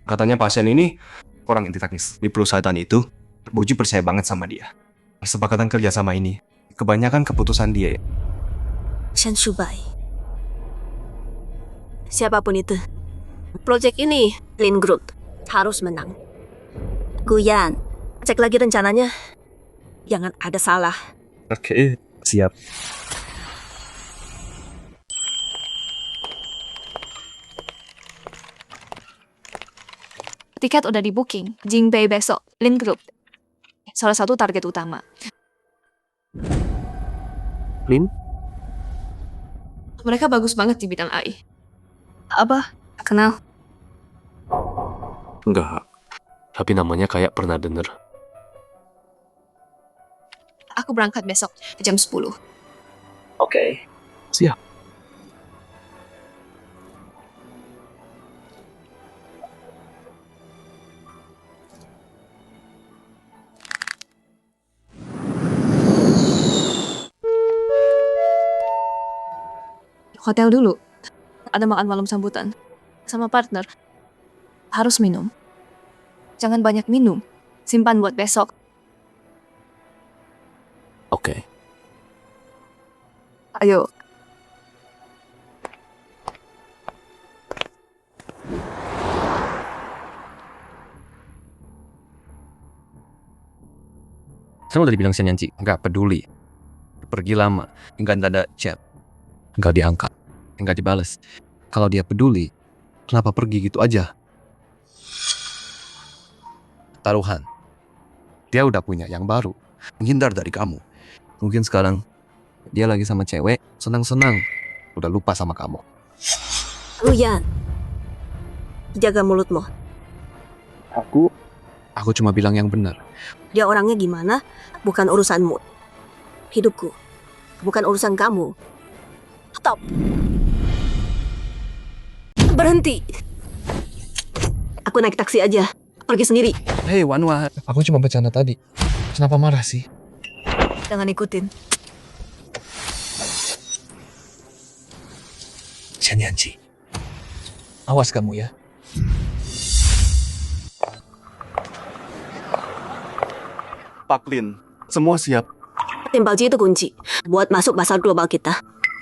katanya pasien ini orang inti teknis di perusahaan itu. Buji percaya banget sama dia. Kesepakatan kerja sama ini kebanyakan keputusan dia. Shen Shubai. Siapapun itu, proyek ini Lin Group harus menang. Guyan, cek lagi rencananya. Jangan ada salah. Oke, siap. Tiket udah di booking. Jingbei besok, Lin Group. Salah satu target utama. Lin? Mereka bagus banget di bidang AI. Apa? Kenal? Enggak. Tapi namanya kayak pernah denger. Aku berangkat besok jam 10. Oke. Siap. Hotel dulu. Ada makan malam sambutan. Sama partner. Harus minum. Jangan banyak minum. Simpan buat besok. Oke. Ayo. Saya udah dibilang Shen Yanji, nggak peduli. Pergi lama, nggak ada chat. Nggak diangkat, nggak dibales. Kalau dia peduli, kenapa pergi gitu aja? Taruhan, dia udah punya yang baru, menghindar dari kamu. Mungkin sekarang dia lagi sama cewek, senang-senang, udah lupa sama kamu. Guyan, jaga mulutmu. Aku cuma bilang yang benar. Dia orangnya gimana? Bukan urusanmu. Hidupku, bukan urusan kamu. Stop. Berhenti. Aku naik taksi aja. Pergi sendiri. Hei Wan, aku cuma bercanda tadi. Kenapa marah sih? Jangan ikutin. Shen Yanji, awas kamu ya. Pak Lin, semua siap. Tim Baoji itu kunci buat masuk pasar global kita.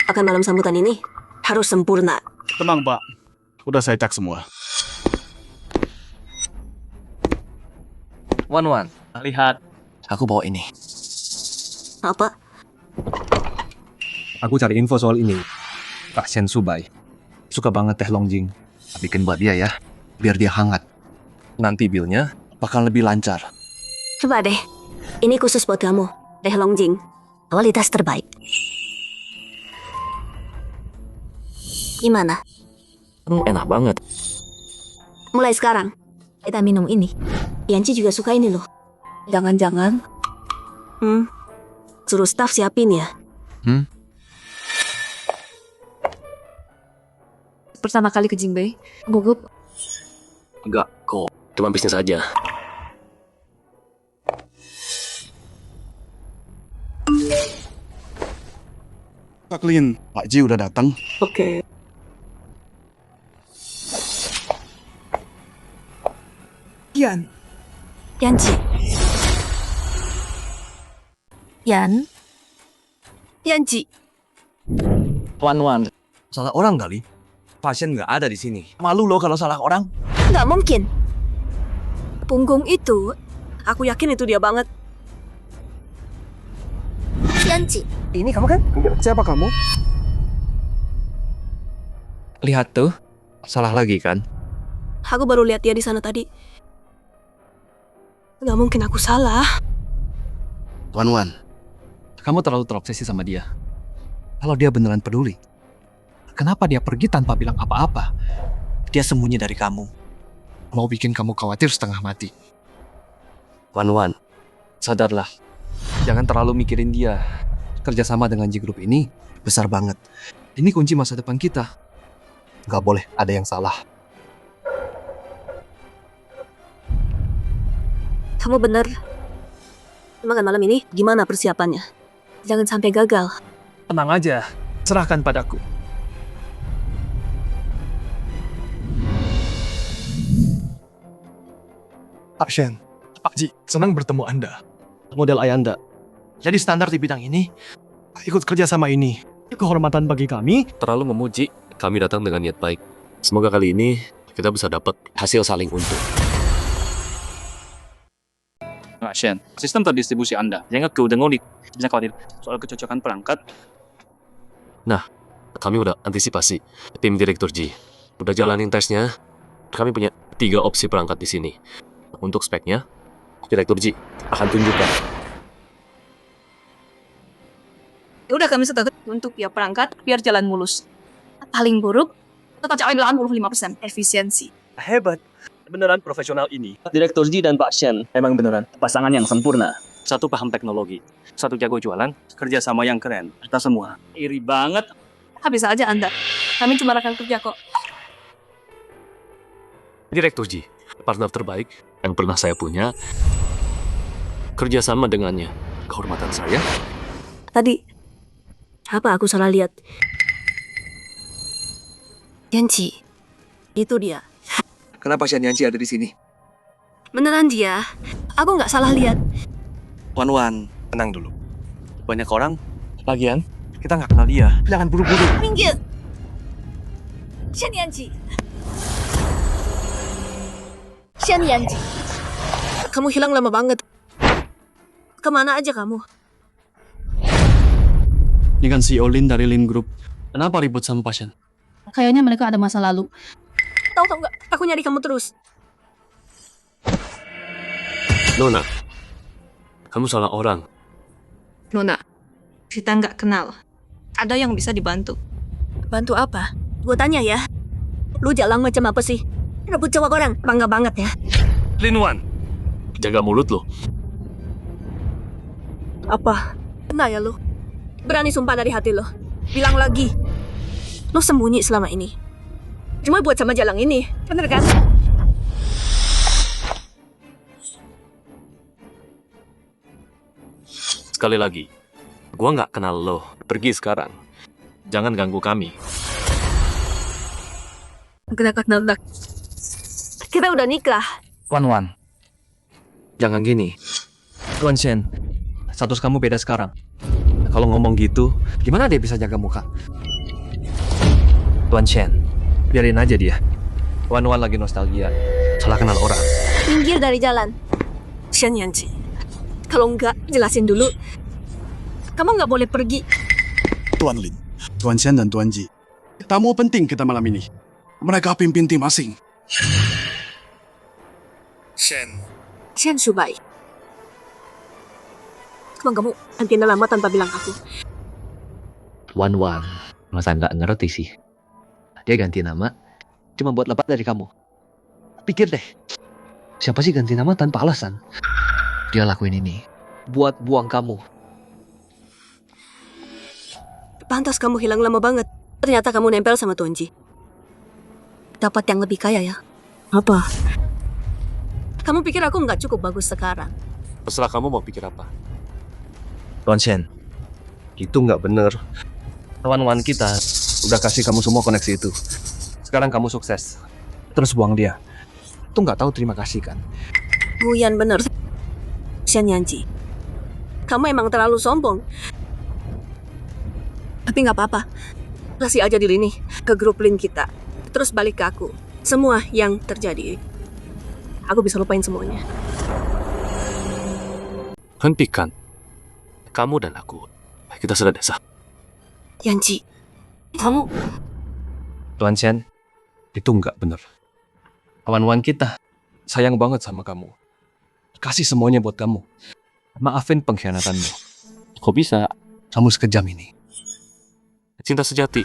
Akan malam sambutan ini harus sempurna. Tenang, Pak. Udah saya cek semua. Wan, Lihat. aku bawa ini. Apa? Aku cari info soal ini. Pak Shen Subai suka banget teh Longjing. Bikin buat dia ya, biar dia hangat. nanti bilnya bakal lebih lancar. Coba deh. Ini khusus buat kamu. Teh Longjing. Kualitas terbaik. Gimana? Enak banget. Mulai sekarang, kita minum ini. Yanci juga suka ini loh. Jangan-jangan Suruh staff siapin ya. pertama kali ke Jingbei, gugup. Enggak kok, cuma bisnis aja. Kak Lin, Pak Ji udah datang. Oke. Yanci. Yanci. Wan, salah orang kali. Pasien nggak ada di sini. Malu loh kalau salah orang. Nggak mungkin. Punggung itu, aku yakin itu dia banget. Yanci. Ini kamu kan? Siapa kamu? Lihat tuh, salah lagi kan? Aku baru lihat dia di sana tadi. Nggak mungkin aku salah. Wan, Kamu terlalu terobsesi sama dia. Kalau dia beneran peduli, kenapa dia pergi tanpa bilang apa-apa? Dia sembunyi dari kamu. Mau bikin kamu khawatir setengah mati. Wan, sadarlah. Jangan terlalu mikirin dia. Kerjasama dengan G Group ini besar banget. Ini kunci masa depan kita. Gak boleh ada yang salah. Kamu bener. Makan malam ini gimana persiapannya? Jangan sampai gagal. Tenang aja, serahkan padaku. Pak Shen, Pak Ji, senang bertemu Anda. Model Ayanda. Jadi standar di bidang ini. Ikut kerja sama ini. Kehormatan bagi kami. Terlalu memuji, kami datang dengan niat baik. Semoga kali ini kita bisa dapat hasil saling untung. Pak Shen, sistem terdistribusi Anda. Jangan kau dengar bisa khawatir soal kecocokan perangkat. Nah, kami udah antisipasi. Tim Direktur G udah jalanin tesnya. Kami punya 3 opsi perangkat di sini. Untuk speknya, Direktur G akan tunjukkan. Udah kami setuju untuk ya perangkat biar jalan mulus. Paling buruk, tetap capai 85% efisiensi. Hebat. Beneran profesional ini. Direktur Ji dan Pak Shen emang beneran pasangan yang sempurna. Satu paham teknologi, satu jago jualan, kerja sama yang keren. Kita semua iri banget. Habis aja Anda. Kami cuma rekan kerja kok. Direktur G, partner terbaik yang pernah saya punya. Kerjasama dengannya, kehormatan saya. Tadi, apa aku salah lihat? Yanci, itu dia. Kenapa Shen Yanci ada di sini? Beneran dia. Aku nggak salah lihat. Wan, tenang dulu. Banyak orang. Lagian, kita nggak kenal dia. Jangan buru-buru. Minggir. Shen Yanci. Shen Yanci. Kamu hilang lama banget. Kemana aja kamu? Ini kan CEO Lin dari Lin Group. Kenapa ribut sama pasien? Kayaknya mereka ada masa lalu. Tahu nggak? Aku nyari kamu terus. Nona, kamu salah orang. Nona, kita nggak kenal. Ada yang bisa dibantu. Bantu apa? Gue tanya ya. Lu jalan macam apa sih? Rebut cowok orang. Bangga banget ya. Lin Wan, jaga mulut lo. Apa? Nah ya lu. Berani sumpah dari hati lo. Bilang lagi. Lo sembunyi selama ini. Cuma buat sama jalang ini. Bener kan? Sekali lagi, gua nggak kenal lo. Pergi sekarang. Jangan ganggu kami. Kita udah nikah. Wan, jangan gini. Tuan Shen, status kamu beda sekarang. Kalau ngomong gitu, gimana dia bisa jaga muka? Tuan Shen, biarin aja dia. Wan lagi nostalgia. Salah kenal orang. Pinggir dari jalan. Shen Yanci. Kalau enggak, jelasin dulu. Kamu nggak boleh pergi. Tuan Lin, Tuan Shen dan Tuan Ji. Tamu penting kita malam ini. Mereka pimpin tim asing. Shen Shubai. Emang kamu ganti nama tanpa bilang aku? Wan Wan, masa nggak ngerti sih. Dia ganti nama cuma buat lepas dari kamu. Pikir deh, siapa sih ganti nama tanpa alasan? Dia lakuin ini buat buang kamu. Pantas kamu hilang lama banget. Ternyata kamu nempel sama Tuan Ji. Dapat yang lebih kaya ya? Apa? Kamu pikir aku nggak cukup bagus sekarang? Terserah kamu mau pikir apa. Tuan Shen, itu nggak bener. Wan-Wan kita udah kasih kamu semua koneksi itu. Sekarang kamu sukses. Terus buang dia. Itu nggak tahu terima kasih kan? Guyan bener. Shen Yanji. Kamu emang terlalu sombong. Tapi nggak apa-apa. Kasih aja diri nih ke grup link kita. Terus balik ke aku. Semua yang terjadi. Aku bisa lupain semuanya. Hentikan. Kamu dan aku, kita sudah desa. Yanji, kamu... Tuan Shen, itu nggak bener. Wan-Wan kita sayang banget sama kamu. Kasih semuanya buat kamu. Maafin pengkhianatanmu. Kok bisa? Kamu sekejam ini. Cinta sejati.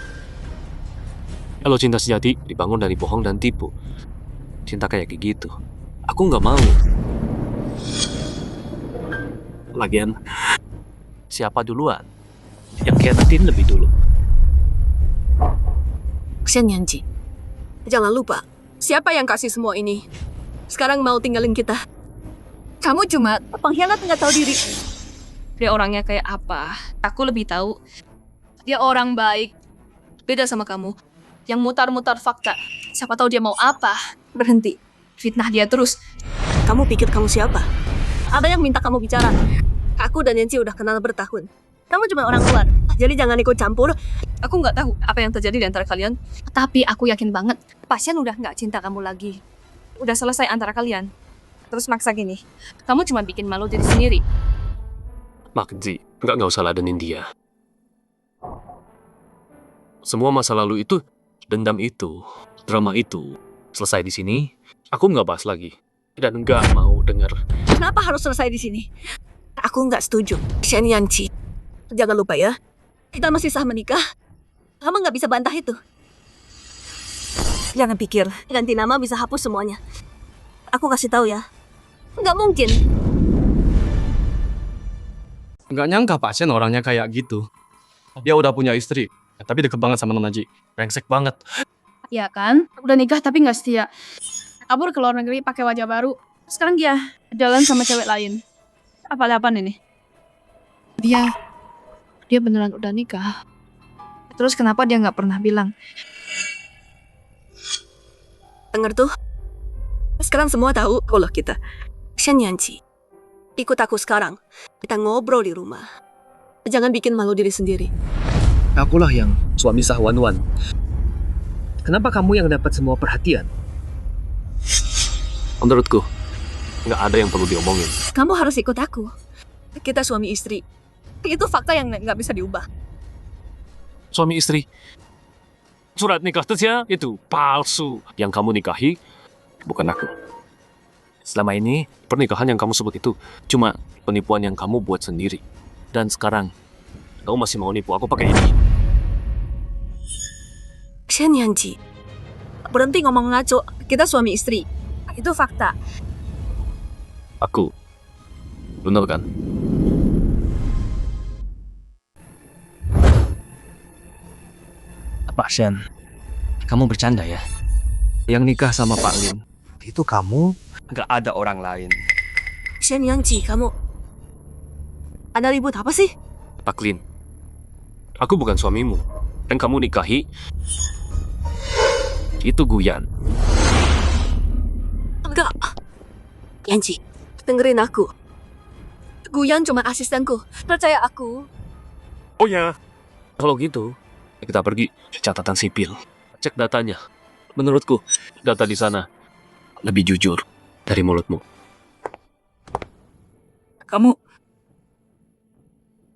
Kalau cinta sejati dibangun dari bohong dan tipu. Cinta kayak gitu. Aku nggak mau. Lagian, siapa duluan? Yang khianatin lebih dulu. Shen Yanji, jangan lupa, siapa yang kasih semua ini? Sekarang mau tinggalin kita. Kamu cuma pengkhianat nggak tahu diri. Dia orangnya kayak apa? Aku lebih tahu. Dia orang baik. Beda sama kamu. Yang mutar-mutar fakta. Siapa tahu dia mau apa? Berhenti. Fitnah dia terus. Kamu pikir kamu siapa? Ada yang minta kamu bicara. Aku dan Yanji udah kenal bertahun. Kamu cuma orang luar. Jadi jangan ikut campur. Aku nggak tahu apa yang terjadi di antara kalian. Tapi aku yakin banget. Pasien udah nggak cinta kamu lagi. Udah selesai antara kalian. Terus maksa gini. Kamu cuma bikin malu diri sendiri. Makji, nggak usah ladenin dia. Semua masa lalu itu, dendam itu, drama itu, selesai di sini, aku nggak bahas lagi. Dan nggak mau denger. Kenapa harus selesai di sini? Aku nggak setuju. Shen Yanji, jangan lupa ya. Kita masih sah menikah. Kamu nggak bisa bantah itu. Jangan pikir ganti nama bisa hapus semuanya. Aku kasih tahu ya. Nggak mungkin. Nggak nyangka Pak Shen orangnya kayak gitu. Dia udah punya istri, tapi deket banget sama Nona Ji. Brengsek banget. Ya kan? Udah nikah tapi nggak setia. Kabur ke luar negeri pakai wajah baru. Sekarang dia jalan sama cewek lain. Apa-apaan ini? Dia beneran udah nikah. Terus kenapa dia nggak pernah bilang? Dengar tuh. Sekarang semua tahu kalau kita. Shen Yanji, ikut aku sekarang. Kita ngobrol di rumah. Jangan bikin malu diri sendiri. Akulah yang suami sah Wan-Wan. Kenapa kamu yang dapat semua perhatian? Menurutku, nggak ada yang perlu diomongin. Kamu harus ikut aku. Kita suami istri. Itu fakta yang nggak bisa diubah. Suami istri. Surat nikah Tesya itu palsu. Yang kamu nikahi, bukan aku. Selama ini, pernikahan yang kamu sebut itu cuma penipuan yang kamu buat sendiri. Dan sekarang, kamu masih mau nipu aku pakai ini. Shen Yanji, berhenti ngomong ngaco. Kita suami istri. Itu fakta. Aku. Benar kan? Pak Shen, kamu bercanda ya? Yang nikah sama Pak Lin, itu kamu? Gak ada orang lain. Shen Yanji, kamu... Ada ribut apa sih? Pak Lin, aku bukan suamimu. Dan kamu nikahi, itu Guyan. Enggak. Yanji, dengerin aku. Guyan cuma asistenku. Percaya aku. Oh ya. Kalau gitu, kita pergi catatan sipil. Cek datanya. Menurutku, data di sana lebih jujur dari mulutmu. Kamu...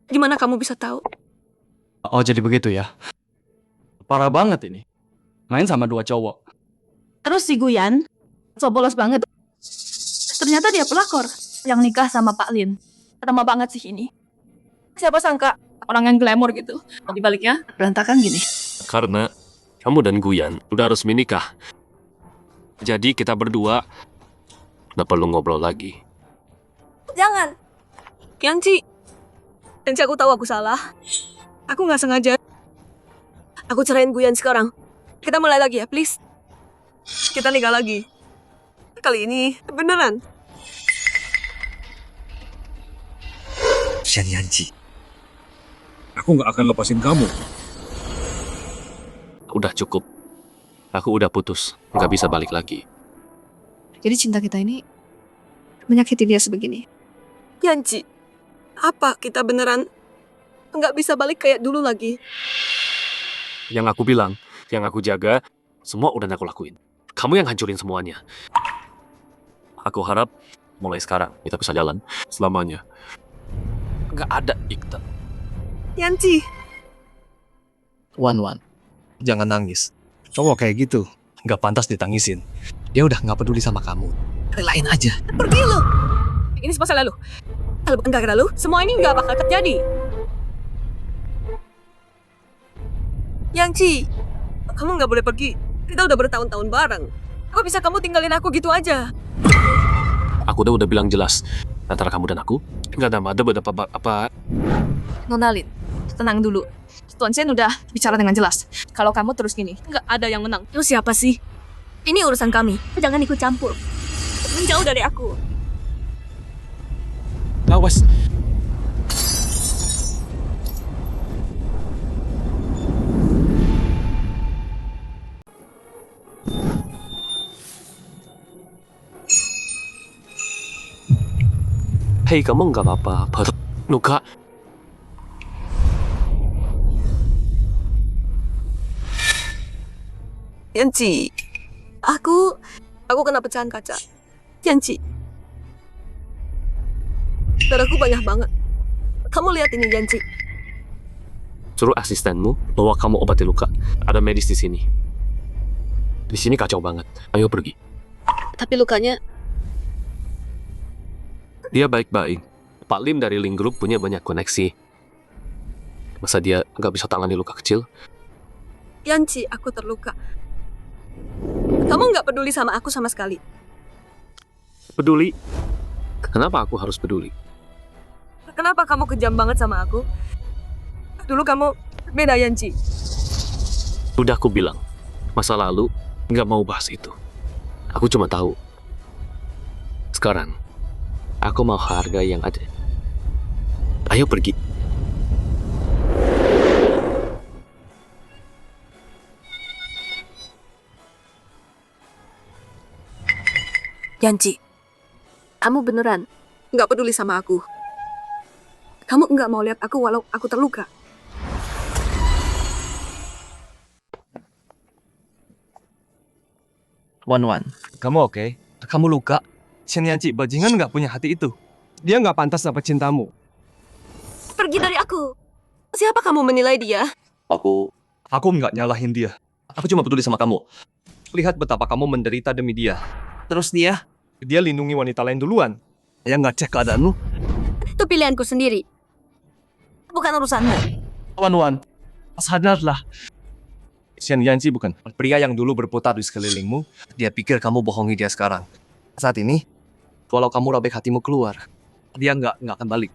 Gimana kamu bisa tahu? Oh, jadi begitu ya? Parah banget ini. Main sama dua cowok. Terus si Guyan, so bolos banget. Ternyata dia pelakor yang nikah sama Pak Lin. Pertama banget sih ini. Siapa sangka orang yang glamor gitu. Di baliknya berantakan gini. Karena kamu dan Guyan udah resmi nikah. Jadi kita berdua udah perlu ngobrol lagi. Jangan. Yanci. Yanci, aku tahu aku salah. Aku nggak sengaja. Aku cerain Guyan sekarang. Kita mulai lagi ya, please. Kita nikah lagi. Kali ini beneran. Shen Yanji. Aku nggak akan lepasin kamu. Udah cukup. Aku udah putus. Nggak bisa balik lagi. Jadi cinta kita ini menyakiti dia sebegini. Yanci, apa kita beneran nggak bisa balik kayak dulu lagi? Yang aku bilang, yang aku jaga, semua udah aku lakuin. Kamu yang hancurin semuanya. Aku harap mulai sekarang kita bisa jalan selamanya. Nggak ada Ikta. Yanci. Wan, jangan nangis. Cowok kayak gitu nggak pantas ditangisin. Dia udah nggak peduli sama kamu. Relain aja. Pergi lo. Ini semua salah lo. Kalau bukan gara-gara lo, semua ini nggak bakal terjadi. Yanci, kamu nggak boleh pergi. Kita udah bertahun-tahun bareng. Kok bisa kamu tinggalin aku gitu aja? Aku udah bilang jelas. Antara kamu dan aku, nggak ada apa. Nona Lin, tenang dulu. Tuan Chen udah bicara dengan jelas. Kalau kamu terus gini, nggak ada yang menang. Lu siapa sih? Ini urusan kami. Jangan ikut campur. Menjauh dari aku. Awas. Hei, kamu nggak apa-apa. Luka. Yanci, aku kena pecahan kaca. Yanci, darahku banyak banget. Kamu lihat ini, Yanci. Suruh asistenmu bawa kamu obati luka. Ada medis di sini. Di sini kacau banget. Ayo pergi. Tapi lukanya... Dia baik-baik. Pak Lim dari Link Group punya banyak koneksi. Masa dia nggak bisa tangani luka kecil? Yanci, aku terluka. Kamu nggak peduli sama aku sama sekali. Peduli? Kenapa aku harus peduli? Kenapa kamu kejam banget sama aku? Dulu kamu beda, Yanci. Udah aku bilang, masa lalu nggak mau bahas itu. Aku cuma tahu. Sekarang, aku mau harga yang ada. Ayo pergi. Yanci, kamu beneran nggak peduli sama aku. Kamu nggak mau lihat aku walau aku terluka. Wan, kamu oke? Kamu luka? Shen Yanji, bajingan nggak punya hati itu. Dia nggak pantas dapat cintamu. Pergi dari aku. Siapa kamu menilai dia? Aku nggak nyalahin dia. Aku cuma peduli sama kamu. Lihat betapa kamu menderita demi dia. Terus dia lindungi wanita lain duluan. Saya nggak cek keadaanmu. Itu pilihanku sendiri. Bukan urusanmu. Wan, sadarlah. Shen Yanji bukan pria yang dulu berputar di sekelilingmu. Dia pikir kamu bohongi dia sekarang. Saat ini, walau kamu robek hatimu keluar, dia nggak akan balik.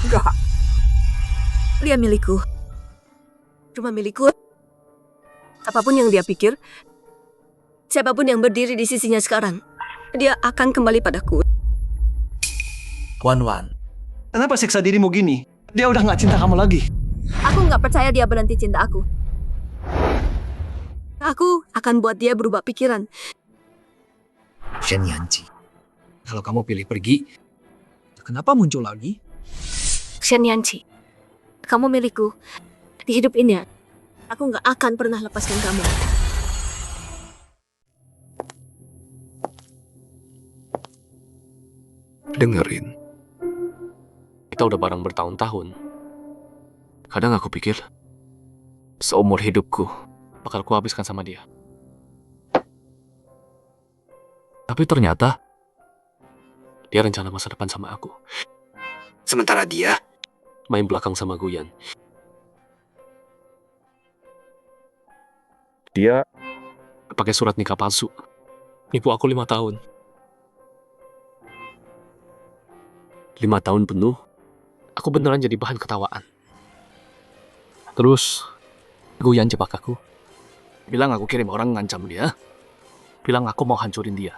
Enggak. Dia milikku. Cuma milikku. Apapun yang dia pikir, siapapun yang berdiri di sisinya sekarang, dia akan kembali padaku. Wan, kenapa siksa dirimu gini? Dia udah nggak cinta kamu lagi. Aku nggak percaya dia berhenti cinta aku. Aku akan buat dia berubah pikiran. Shen Yanji, kalau kamu pilih pergi, kenapa muncul lagi? Shen Yanci, kamu milikku. Di hidup ini, aku nggak akan pernah lepaskan kamu. Dengerin. Kita udah bareng bertahun-tahun. Kadang aku pikir, seumur hidupku bakal kuhabiskan sama dia. Tapi ternyata, Dia rencana masa depan sama aku. Sementara dia Main belakang sama Guyan. Dia pakai surat nikah palsu. Nipu aku 5 tahun. 5 tahun penuh, aku beneran jadi bahan ketawaan. Terus, Guyan jebak aku. Bilang aku kirim orang ngancam dia. Bilang aku mau hancurin dia.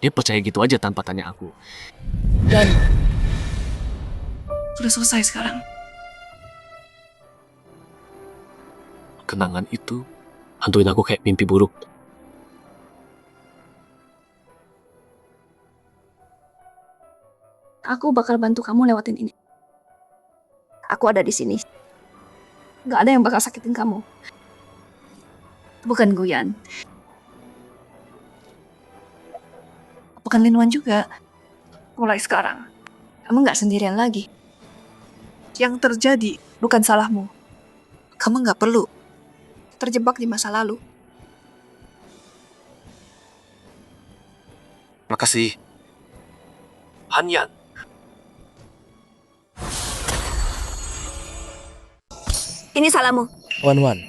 Dia percaya gitu aja tanpa tanya aku. Dan sudah selesai sekarang. Kenangan itu hantuin aku kayak mimpi buruk. Aku bakal bantu kamu lewatin ini. Aku ada di sini. Gak ada yang bakal sakitin kamu. Bukan Guyan. Bukan Linwan juga. Mulai sekarang, kamu gak sendirian lagi. Yang terjadi bukan salahmu. Kamu nggak perlu terjebak di masa lalu. Makasih. Hanyan. Ini salahmu. Wan,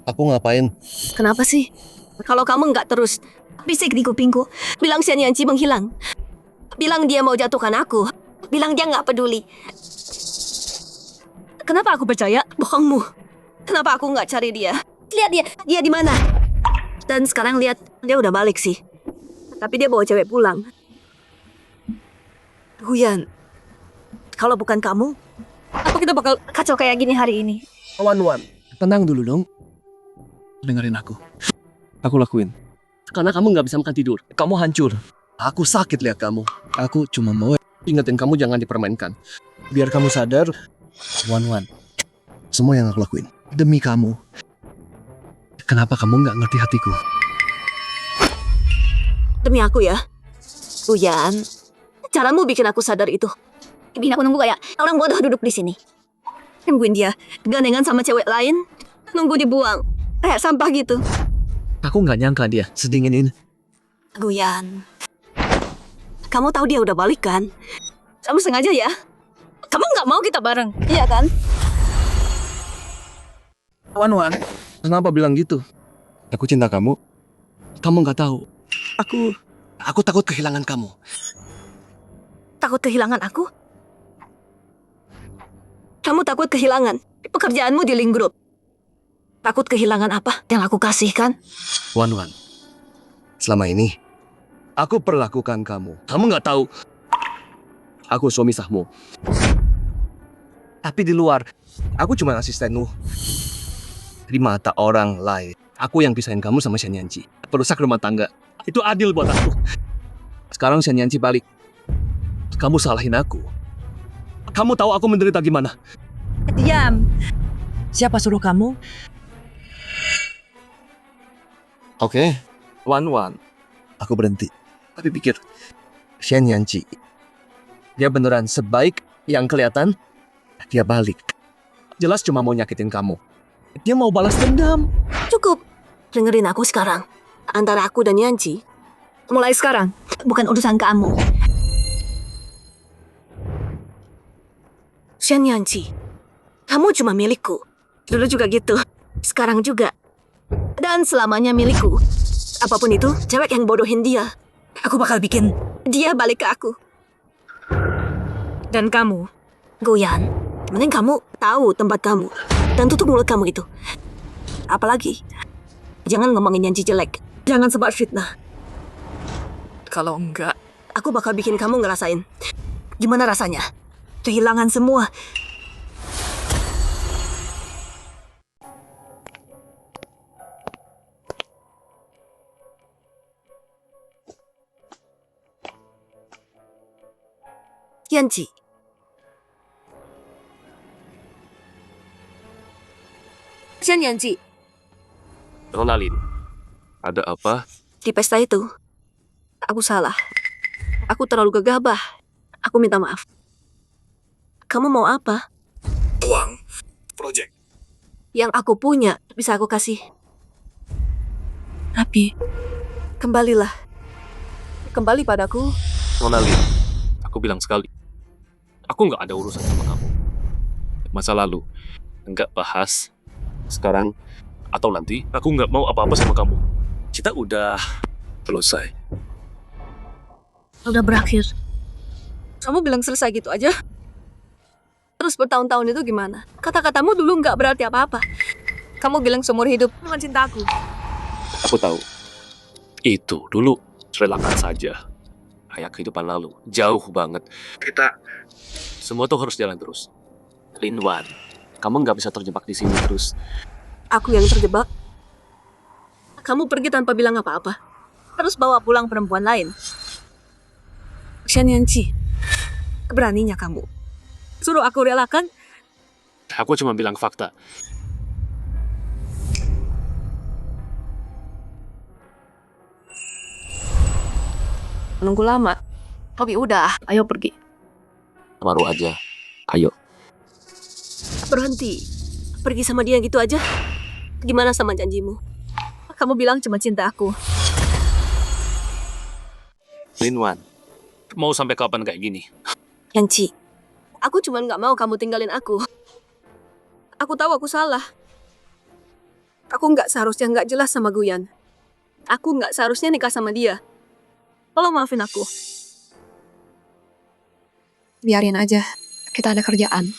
aku ngapain? Kenapa sih? Kalau kamu nggak terus bisik di kupingku, bilang Xian Yanji menghilang. Bilang dia mau jatuhkan aku. Bilang dia nggak peduli. Kenapa aku percaya bohongmu? Kenapa aku nggak cari dia? Lihat dia di mana? Dan sekarang lihat, dia udah balik sih. Tapi dia bawa cewek pulang. Guyan, kalau bukan kamu, apa kita bakal kacau kayak gini hari ini? Wan, tenang dulu dong. Dengerin aku. Aku lakuin. Karena kamu nggak bisa makan tidur. Kamu hancur. Aku sakit lihat kamu. Aku cuma mau ingetin kamu jangan dipermainkan. Biar kamu sadar. Wan, semua yang aku lakuin demi kamu. Kenapa kamu nggak ngerti hatiku? Demi aku ya, Guyan. Caramu bikin aku sadar itu. Bikin aku nunggu kayak orang bodoh duduk di sini. Nungguin dia gandengan sama cewek lain. Nunggu dibuang kayak sampah gitu. Aku nggak nyangka dia sedingin ini. Guyan, kamu tahu dia udah balik kan? Kamu sengaja ya? Kamu nggak mau kita bareng, iya kan? Wan, kenapa bilang gitu? Aku cinta kamu. Kamu nggak tahu. Aku takut kehilangan kamu. Takut kehilangan aku? Kamu takut kehilangan pekerjaanmu di Link Group? Takut kehilangan apa yang aku kasih kan? Wan, selama ini aku perlakukan kamu. Kamu nggak tahu. Aku suami sahmu. Tapi di luar, aku cuma asistenmu. Di mata orang lain, aku yang pisahin kamu sama Xian Yanji. Perusak rumah tangga. Itu adil buat aku. Sekarang Xian Yanji balik. Kamu salahin aku. Kamu tahu aku menderita gimana? Diam. Siapa suruh kamu? Oke. Wan. Aku berhenti. Tapi pikir, Xian Yanji, dia beneran sebaik yang kelihatan? Dia balik. Jelas cuma mau nyakitin kamu. Dia mau balas dendam. Cukup. Dengerin aku sekarang. Antara aku dan Yanji, mulai sekarang, bukan urusan kamu. Xian Yanji, kamu cuma milikku. Dulu juga gitu. Sekarang juga. Dan selamanya milikku. Apapun itu, cewek yang bodohin dia. Aku bakal bikin dia balik ke aku. Dan kamu, Guyan, mending kamu tahu tempat kamu. Dan tutup mulut kamu itu. Apalagi, jangan ngomongin Yanji jelek. Jangan sebar fitnah. Kalau enggak, aku bakal bikin kamu ngerasain gimana rasanya kehilangan semua. Yanji. Xian Yanji. Nonalin, ada apa? Di pesta itu, aku salah. Aku terlalu gegabah. Aku minta maaf. Kamu mau apa? Uang. Project. Yang aku punya bisa aku kasih. Tapi, kembalilah. Kembali padaku. Nonalin, Aku bilang sekali, aku nggak ada urusan sama kamu. Masa lalu, nggak bahas. Sekarang, atau nanti, aku nggak mau apa-apa sama kamu. Kita udah selesai. Udah berakhir. Kamu bilang selesai gitu aja? Terus bertahun-tahun itu gimana? Kata-katamu dulu nggak berarti apa-apa. Kamu bilang seumur hidup dengan cinta aku. Aku tahu. Itu dulu, relakan saja. Kayak kehidupan lalu, jauh banget. Kita semua tuh harus jalan terus. Lin Wan, kamu nggak bisa terjebak di sini terus. Aku yang terjebak. Kamu pergi tanpa bilang apa-apa. Terus bawa pulang perempuan lain. Shen Yanqi, beraninya kamu. Suruh aku relakan. Aku cuma bilang fakta. Nunggu lama. Tapi udah, ayo pergi. Baru aja. Ayo. Berhenti. Pergi sama dia gitu aja. Gimana sama janjimu? Kamu bilang cuma cinta aku. Lin Wan, mau sampai kapan kayak gini? Yanqi, aku cuma nggak mau kamu tinggalin aku. Aku tahu aku salah. Aku nggak seharusnya nggak jelas sama Guyan. Aku nggak seharusnya nikah sama dia. Tolong maafin aku. Biarin aja, kita ada kerjaan.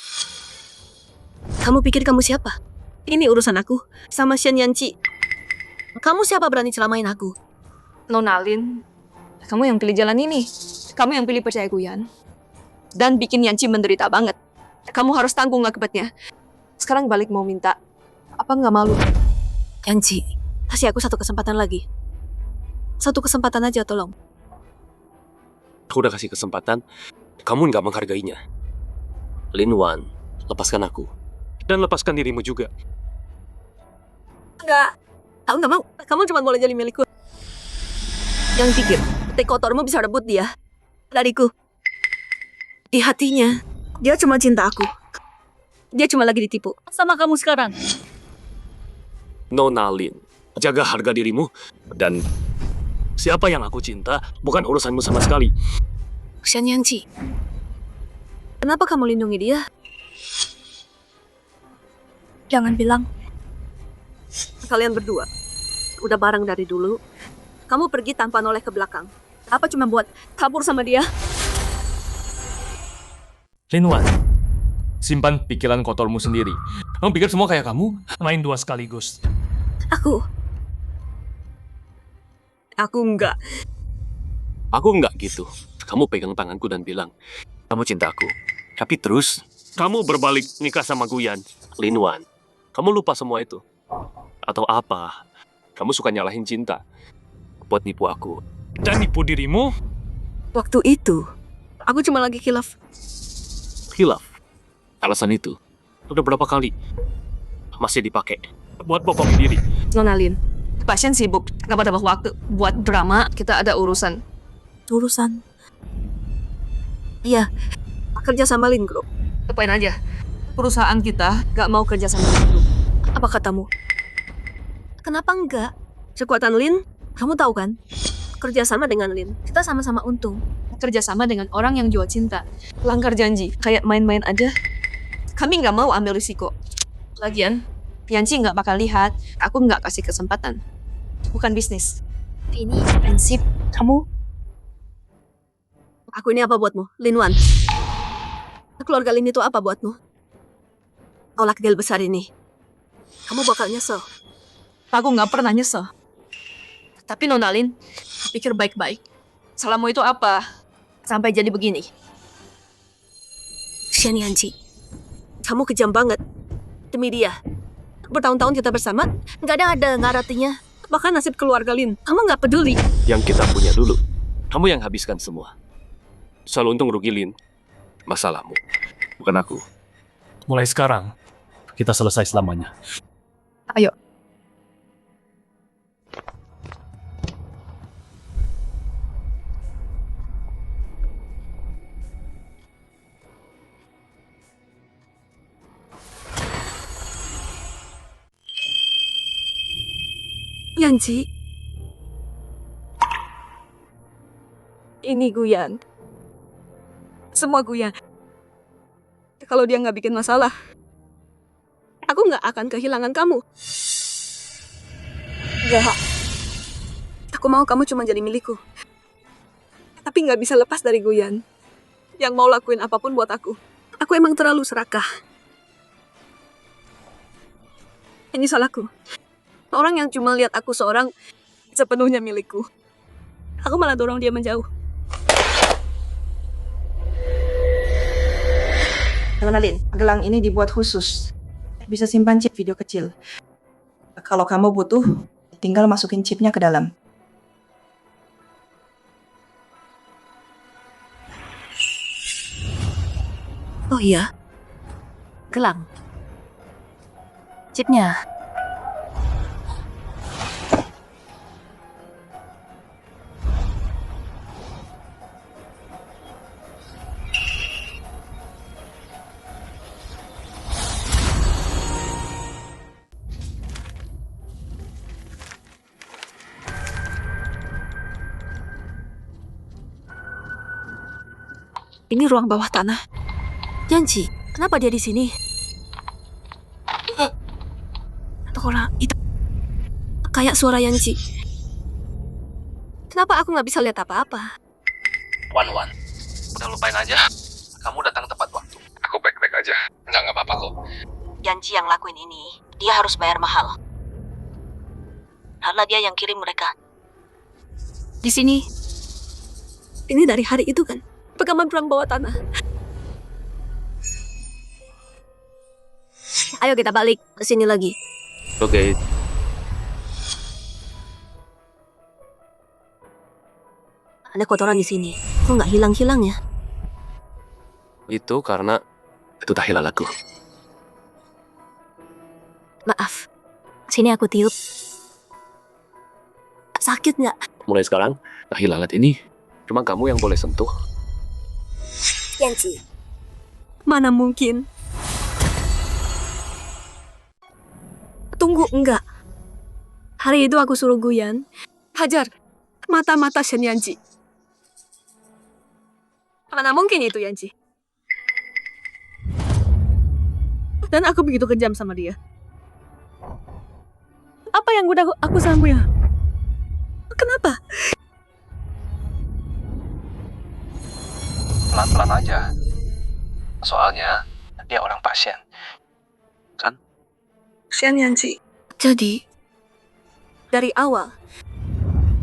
Kamu pikir kamu siapa? Ini urusan aku sama Shen Yanqi. Kamu siapa berani celamain aku? Nona Lin, kamu yang pilih jalan ini. Kamu yang pilih percaya Guyan. Dan bikin Yanqi menderita banget. Kamu harus tanggung akibatnya. Sekarang balik mau minta. Apa nggak malu? Yanqi, kasih aku satu kesempatan lagi. Satu kesempatan aja, tolong. Aku udah kasih kesempatan, kamu nggak menghargainya. Lin Wan, lepaskan aku. Dan lepaskan dirimu juga. Enggak. Aku nggak mau. Kamu cuma boleh jadi milikku. Yang pikir, teh kotormu bisa rebut dia dariku. Di hatinya, dia cuma cinta aku. Dia cuma lagi ditipu. Sama kamu sekarang. Nona Lin, jaga harga dirimu. Dan siapa yang aku cinta bukan urusanmu sama sekali. Shen Yanqi, kenapa kamu lindungi dia? Jangan bilang. Kalian berdua udah bareng dari dulu. Kamu pergi tanpa noleh ke belakang. Apa cuma buat kabur sama dia? Lin Wan, simpan pikiran kotormu sendiri. Kamu pikir semua kayak kamu? Main dua sekaligus. Aku enggak. Aku enggak gitu. Kamu pegang tanganku dan bilang, kamu cinta aku. Tapi terus, kamu berbalik nikah sama Guyan. Lin Wan, kamu lupa semua itu. Atau apa? Kamu suka nyalahin cinta. Buat nipu aku. Dan nipu dirimu? Waktu itu, aku cuma lagi khilaf. Hilaf. Alasan itu, udah berapa kali masih dipakai buat bokong diri. Nona Lin, pasien sibuk. Gak pada waktu buat drama. Kita ada urusan. Urusan? Iya, kerja sama Lin Group. Lupain aja. Perusahaan kita gak mau kerja sama Lin Group. Apa katamu? Kenapa enggak? Kekuatan Lin, kamu tahu kan? Kerja sama dengan Lin, kita sama-sama untung. Kerja sama dengan orang yang jual cinta. Langgar janji, kayak main-main aja. Kami gak mau ambil risiko. Lagian, Yanqi gak bakal lihat. Aku gak kasih kesempatan. Bukan bisnis. Ini prinsip kamu. Aku ini apa buatmu, Lin Wan? Keluarga Lin itu apa buatmu? Tolak deal besar ini. Kamu bakal nyesel. Aku gak pernah nyesel. Tapi Nona Lin, pikir baik-baik. Salahmu itu apa? Sampai jadi begini. Shen Yanqi, kamu kejam banget. Demi dia. Bertahun-tahun kita bersama, nggak artinya. Bahkan nasib keluarga Lin, kamu nggak peduli. Yang kita punya dulu, kamu yang habiskan semua. Soal untung rugi Lin, masalahmu, bukan aku. Mulai sekarang, kita selesai selamanya. Ayo. Yanqi, ini Guyan. semua Guyan. Kalau dia nggak bikin masalah, aku nggak akan kehilangan kamu. Enggak. Aku mau kamu cuma jadi milikku. Tapi nggak bisa lepas dari Guyan. Yang mau lakuin apapun buat aku. Aku emang terlalu serakah. Ini salahku. Orang yang cuma lihat aku seorang sepenuhnya milikku. Aku malah dorong dia menjauh. Kenalin, gelang ini dibuat khusus. Bisa simpan chip video kecil. Kalau kamu butuh, tinggal masukin chipnya ke dalam. Oh iya, gelang. Chipnya. Ini ruang bawah tanah. Yanci, kenapa dia di sini? Orang itu kayak suara Yanci. Kenapa aku nggak bisa lihat apa-apa? Wan, udah lupain aja. Kamu datang tepat waktu. Aku baik-baik aja. Nggak apa-apa kok. Yanci yang lakuin ini, dia harus bayar mahal. Karena dia yang kirim mereka. Di sini. Ini dari hari itu kan? Rekaman ruang bawah tanah. Ayo kita balik ke sini lagi. Oke. Ada kotoran di sini. Kok nggak hilang-hilang ya? Itu karena itu tahilal aku. Maaf. Sini aku tiup. Sakit nggak? Mulai sekarang, tahilalat ini cuma kamu yang boleh sentuh. Yanci. Mana mungkin? Tunggu, enggak. Hari itu aku suruh Guyan hajar mata-mata Shen Yanci. Mana mungkin itu Yanci? Dan aku begitu kejam sama dia. Apa yang udah aku sama ya? Kenapa? Pelan-pelan aja. Soalnya dia orang pasien. Kan? Shen Yanci. Jadi, dari awal,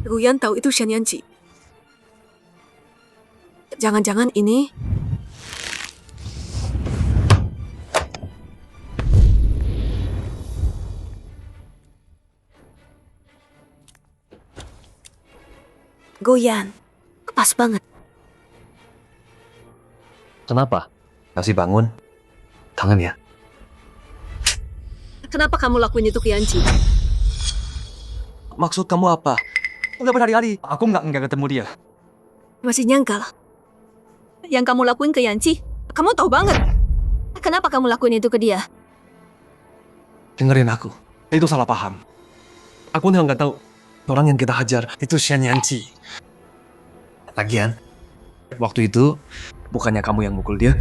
Guyan tahu itu Shen Yanci. Jangan-jangan ini... Guyan. Pas banget. Kenapa? Masih bangun? Tangan ya? Kenapa kamu lakuin itu ke Yanci? Maksud kamu apa? Udah berhari-hari. Aku nggak ketemu dia. Masih nyangkal. Yang kamu lakuin ke Yanci, kamu tahu banget. Kenapa kamu lakuin itu ke dia? Dengerin aku. Itu salah paham. Aku nggak tahu. Orang yang kita hajar itu Shen Yanci. Lagian, waktu itu bukannya kamu yang mukul dia?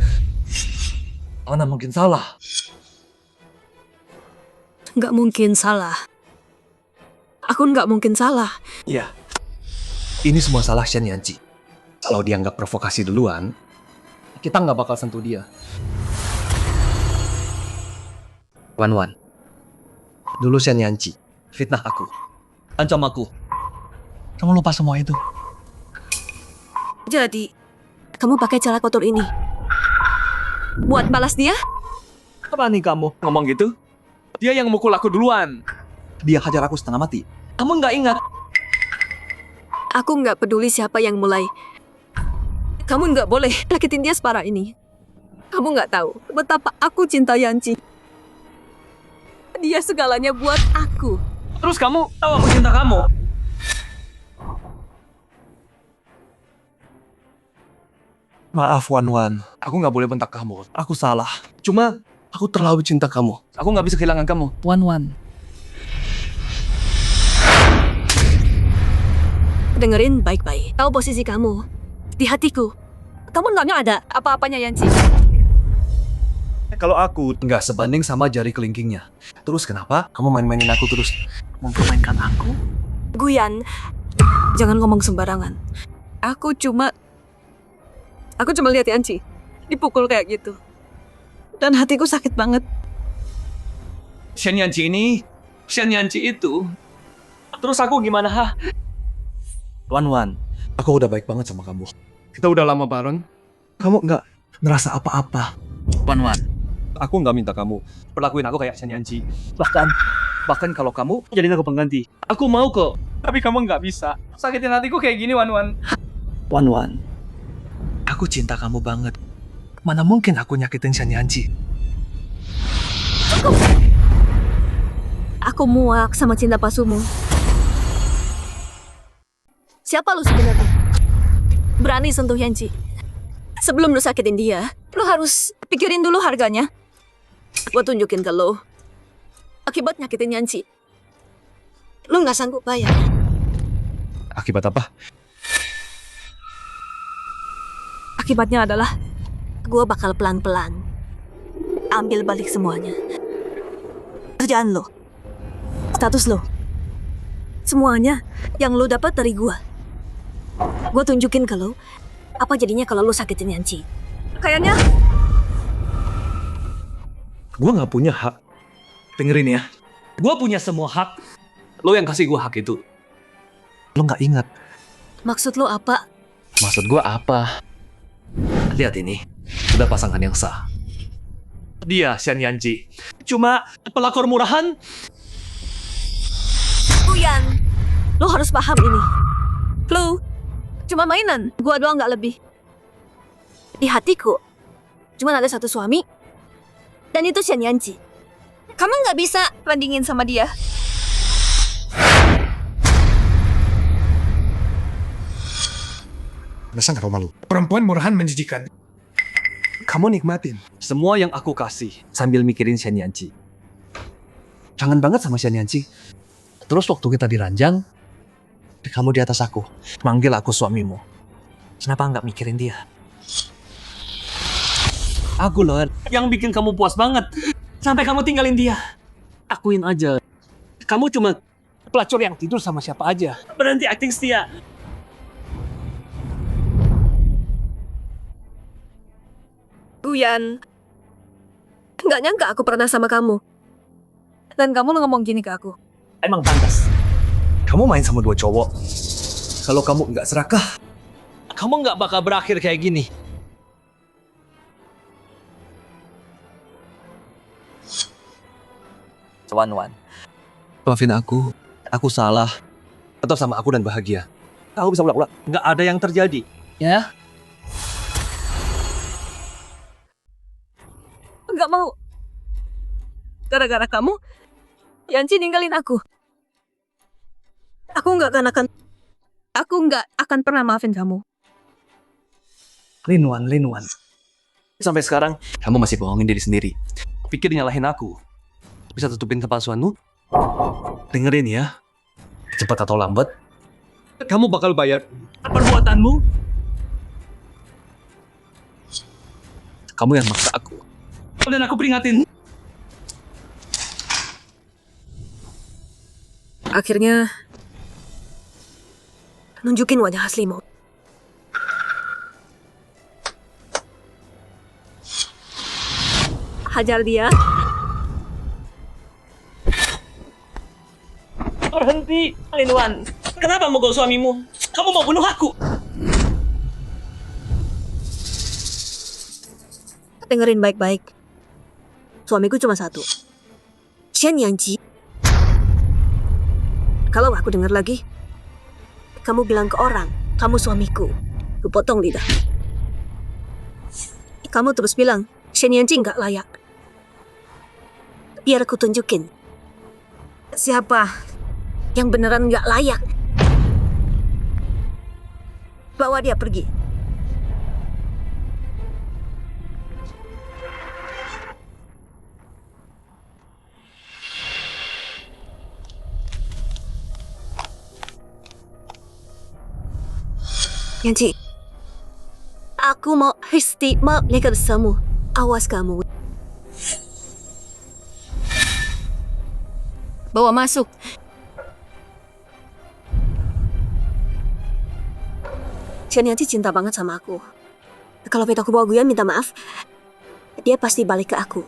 Mana mungkin salah? Nggak mungkin salah. Aku nggak mungkin salah. Iya. Ini semua salah Shen Yanci. Kalau dia nggak provokasi duluan, kita nggak bakal sentuh dia. Wan. Dulu Shen Yanci fitnah aku. Ancam aku. Kamu lupa semua itu? Jadi, kamu pakai cara kotor ini buat balas dia? Apa nih kamu ngomong gitu? Dia yang mukul aku duluan. Dia hajar aku setengah mati. Kamu nggak ingat? Aku nggak peduli siapa yang mulai. Kamu nggak boleh sakitin dia separah ini. Kamu nggak tahu betapa aku cinta Yanci. Dia segalanya buat aku. Terus kamu tahu aku cinta kamu? Maaf Wan. Aku nggak boleh bentak kamu. Aku salah. Cuma aku terlalu cinta kamu. Aku nggak bisa kehilangan kamu. Wan. Dengerin baik-baik. Tahu posisi kamu di hatiku. Kamu nggak ada apa-apanya, Yanci. Kalau aku nggak sebanding sama jari kelingkingnya. Terus kenapa kamu main-mainin aku terus? Mempermainkan aku? Guyan, jangan ngomong sembarangan. Aku cuma lihat Yanci dipukul kayak gitu. Dan hatiku sakit banget. Shen Yanci ini, Shen Yanci itu. Terus aku gimana, ha? Wan, aku udah baik banget sama kamu. Kita udah lama bareng. Kamu nggak ngerasa apa-apa. Wan, aku nggak minta kamu perlakuin aku kayak Shen Yanci. Bahkan kalau kamu jadiin aku pengganti. Aku mau kok. Tapi kamu nggak bisa. Sakitin hatiku kayak gini, Wan. Wan, aku cinta kamu banget. Mana mungkin aku nyakitin Shen Yanci? Aku muak sama cinta palsumu. Siapa lu sebenarnya? Berani sentuh Yanci. Sebelum lu sakitin dia, lu harus pikirin dulu harganya. Gua tunjukin ke lu. Akibat nyakitin Yanci, lu nggak sanggup bayar. Akibat apa? Akibatnya adalah gua bakal pelan-pelan ambil balik semuanya. Kerjaan lo, status lo, semuanya yang lo dapat dari gua. Gua tunjukin ke lo apa jadinya kalau lo sakitin Yanci. Kayaknya Gue nggak punya hak. Dengerin ya. Gue punya semua hak. Lo yang kasih gue hak itu. Lo nggak ingat. maksud lo apa? Maksud gue apa? Lihat ini. Udah pasangan yang sah. Dia, Shen Yanci. Cuma pelakor murahan. Guyan, lo harus paham ini. Lo cuma mainan. Gua doang nggak lebih. Di hatiku cuma ada satu suami. Dan itu Shen Yanci. Kamu nggak bisa bandingin sama dia. Masa nggak malu? Perempuan murahan menjijikan. Kamu nikmatin Semua yang aku kasih sambil mikirin Shen Yanci. Kangen banget sama Shen Yanci. Terus waktu kita diranjang, kamu di atas aku, manggil aku suamimu. Kenapa nggak mikirin dia? Aku loh yang bikin kamu puas banget. Sampai kamu tinggalin dia. Akuin aja. Kamu cuma pelacur yang tidur sama siapa aja. Berhenti acting setia. Guyan, nggak nyangka aku pernah sama kamu. Dan kamu ngomong gini ke aku. Emang pantas. Kamu main sama dua cowok. Kalau kamu nggak serakah, kamu nggak bakal berakhir kayak gini. Wan, maafin aku. Aku salah. Tetap sama aku dan bahagia. Kamu bisa ulang-ulang. Nggak ada yang terjadi, ya? Nggak mau. Gara-gara kamu, Yanci ninggalin aku. Aku nggak akan pernah maafin kamu. Linwan. Sampai sekarang, kamu masih bohongin diri sendiri. Pikir nyalahin aku. Bisa tutupin kepalsuanmu? Dengerin ya. Cepat atau lambat, Kamu bakal bayar perbuatanmu. kamu yang maksa aku. Dan aku peringatin. Akhirnya, nunjukin wajah aslimu. Hajar dia. Berhenti, Linwan. Kenapa mau suamimu? Kamu mau bunuh aku? Dengerin baik-baik. Suamiku cuma satu. Shen Yanci. Kalau aku dengar lagi, kamu bilang ke orang, kamu suamiku. Ku potong lidah. Kamu terus bilang, Shen Yanci nggak layak. Biar aku tunjukin. Siapa yang beneran nggak layak. Bawa dia pergi. Yanci, Aku mau lihat semua. Awas kamu. Bawa masuk. Chen Yanji cinta banget sama aku. Kalau aku bawa Guyan minta maaf, dia pasti balik ke aku.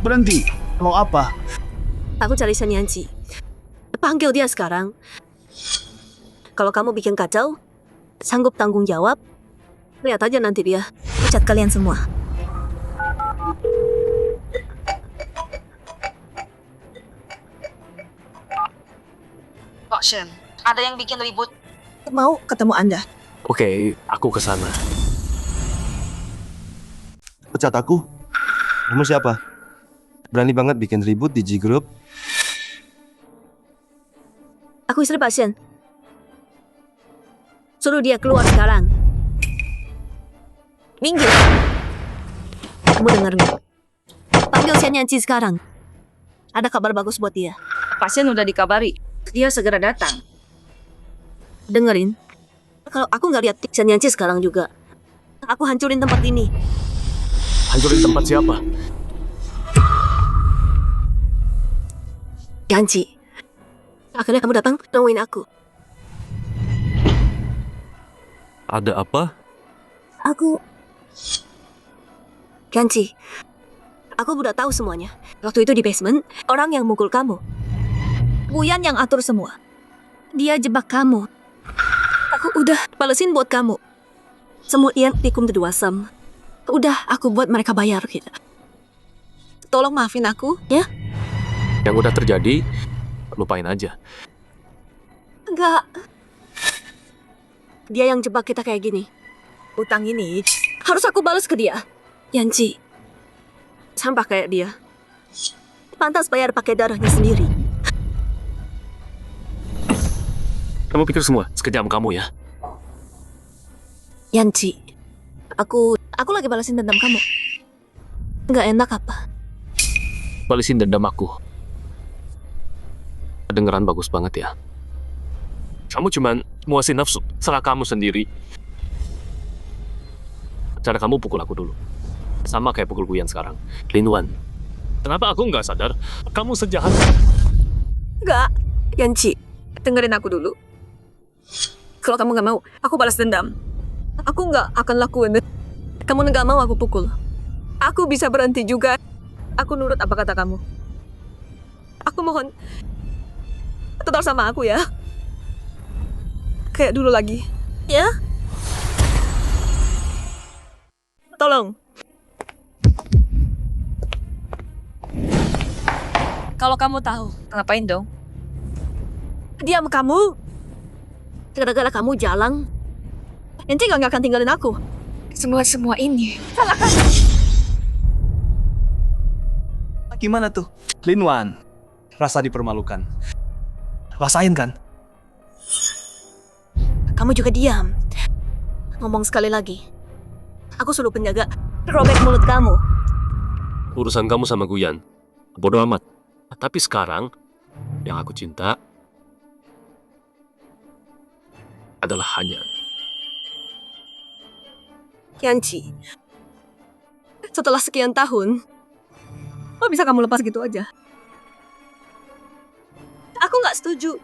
Berhenti. Mau apa? Aku cari Chen Yanji. Panggil dia sekarang. Kalau kamu bikin kacau, sanggup tanggung jawab, lihat aja nanti dia pecat kalian semua. Pak Shen, ada yang bikin ribut. Mau ketemu Anda. Oke, aku ke sana. Pecat aku? Kamu siapa? Berani banget bikin ribut di G-Group? Aku istri Pak Shen. Suruh dia keluar sekarang. Minggir. Kamu dengar nggak? Panggil Chen Yanji sekarang. Ada kabar bagus buat dia. Pasien udah dikabari. Dia segera datang. Dengerin. Kalau aku nggak lihat Chen Yanji sekarang juga, aku hancurin tempat ini. Hancurin tempat siapa? Yanji. Akhirnya kamu datang nemuin aku. Ada apa? Aku... Yanji. Aku udah tahu semuanya. Waktu itu di basement, orang yang mukul kamu. Guyan yang atur semua. Dia jebak kamu. Aku udah balesin buat kamu. Semua yang dikum kedua sam. Udah aku buat mereka bayar gitu. Tolong maafin aku, ya? Yang udah terjadi, lupain aja. Enggak. Dia yang jebak kita kayak gini. Utang ini Harus aku balas ke dia. Yanji. Sampah kayak dia. Pantas bayar pakai darahnya sendiri. Kamu pikir semua sekejam kamu ya? Yanji. Aku lagi balasin dendam kamu. Nggak enak apa? Balisin dendam aku. Kedengeran bagus banget ya. Kamu cuman muasin nafsu, salah kamu sendiri. Cara kamu pukul aku dulu. Sama kayak pukul Guyan sekarang. Lin Wan. Kenapa aku nggak sadar? Kamu sejahat. Nggak. Yanji, dengerin aku dulu. Kalau kamu nggak mau, aku balas dendam. Aku nggak akan lakuin. Kamu nggak mau aku pukul. Aku bisa berhenti juga. Aku nurut apa kata kamu. Aku mohon, tetap sama aku ya. Kayak dulu lagi. Ya? Tolong. Kalau kamu tahu, ngapain dong? Diam kamu. Gara-gara kamu jalan, Yanji nggak akan tinggalin aku. Semua ini salahkan. Gimana tuh? Lin Wan, rasa dipermalukan. Rasain kan? Kamu juga diam. Ngomong sekali lagi. Aku suruh penjaga robek mulut kamu. Urusan kamu sama Guyan. Bodoh amat. Tapi sekarang, yang aku cinta adalah hanya Yanji. Setelah sekian tahun, kok bisa kamu lepas gitu aja? Aku nggak setuju.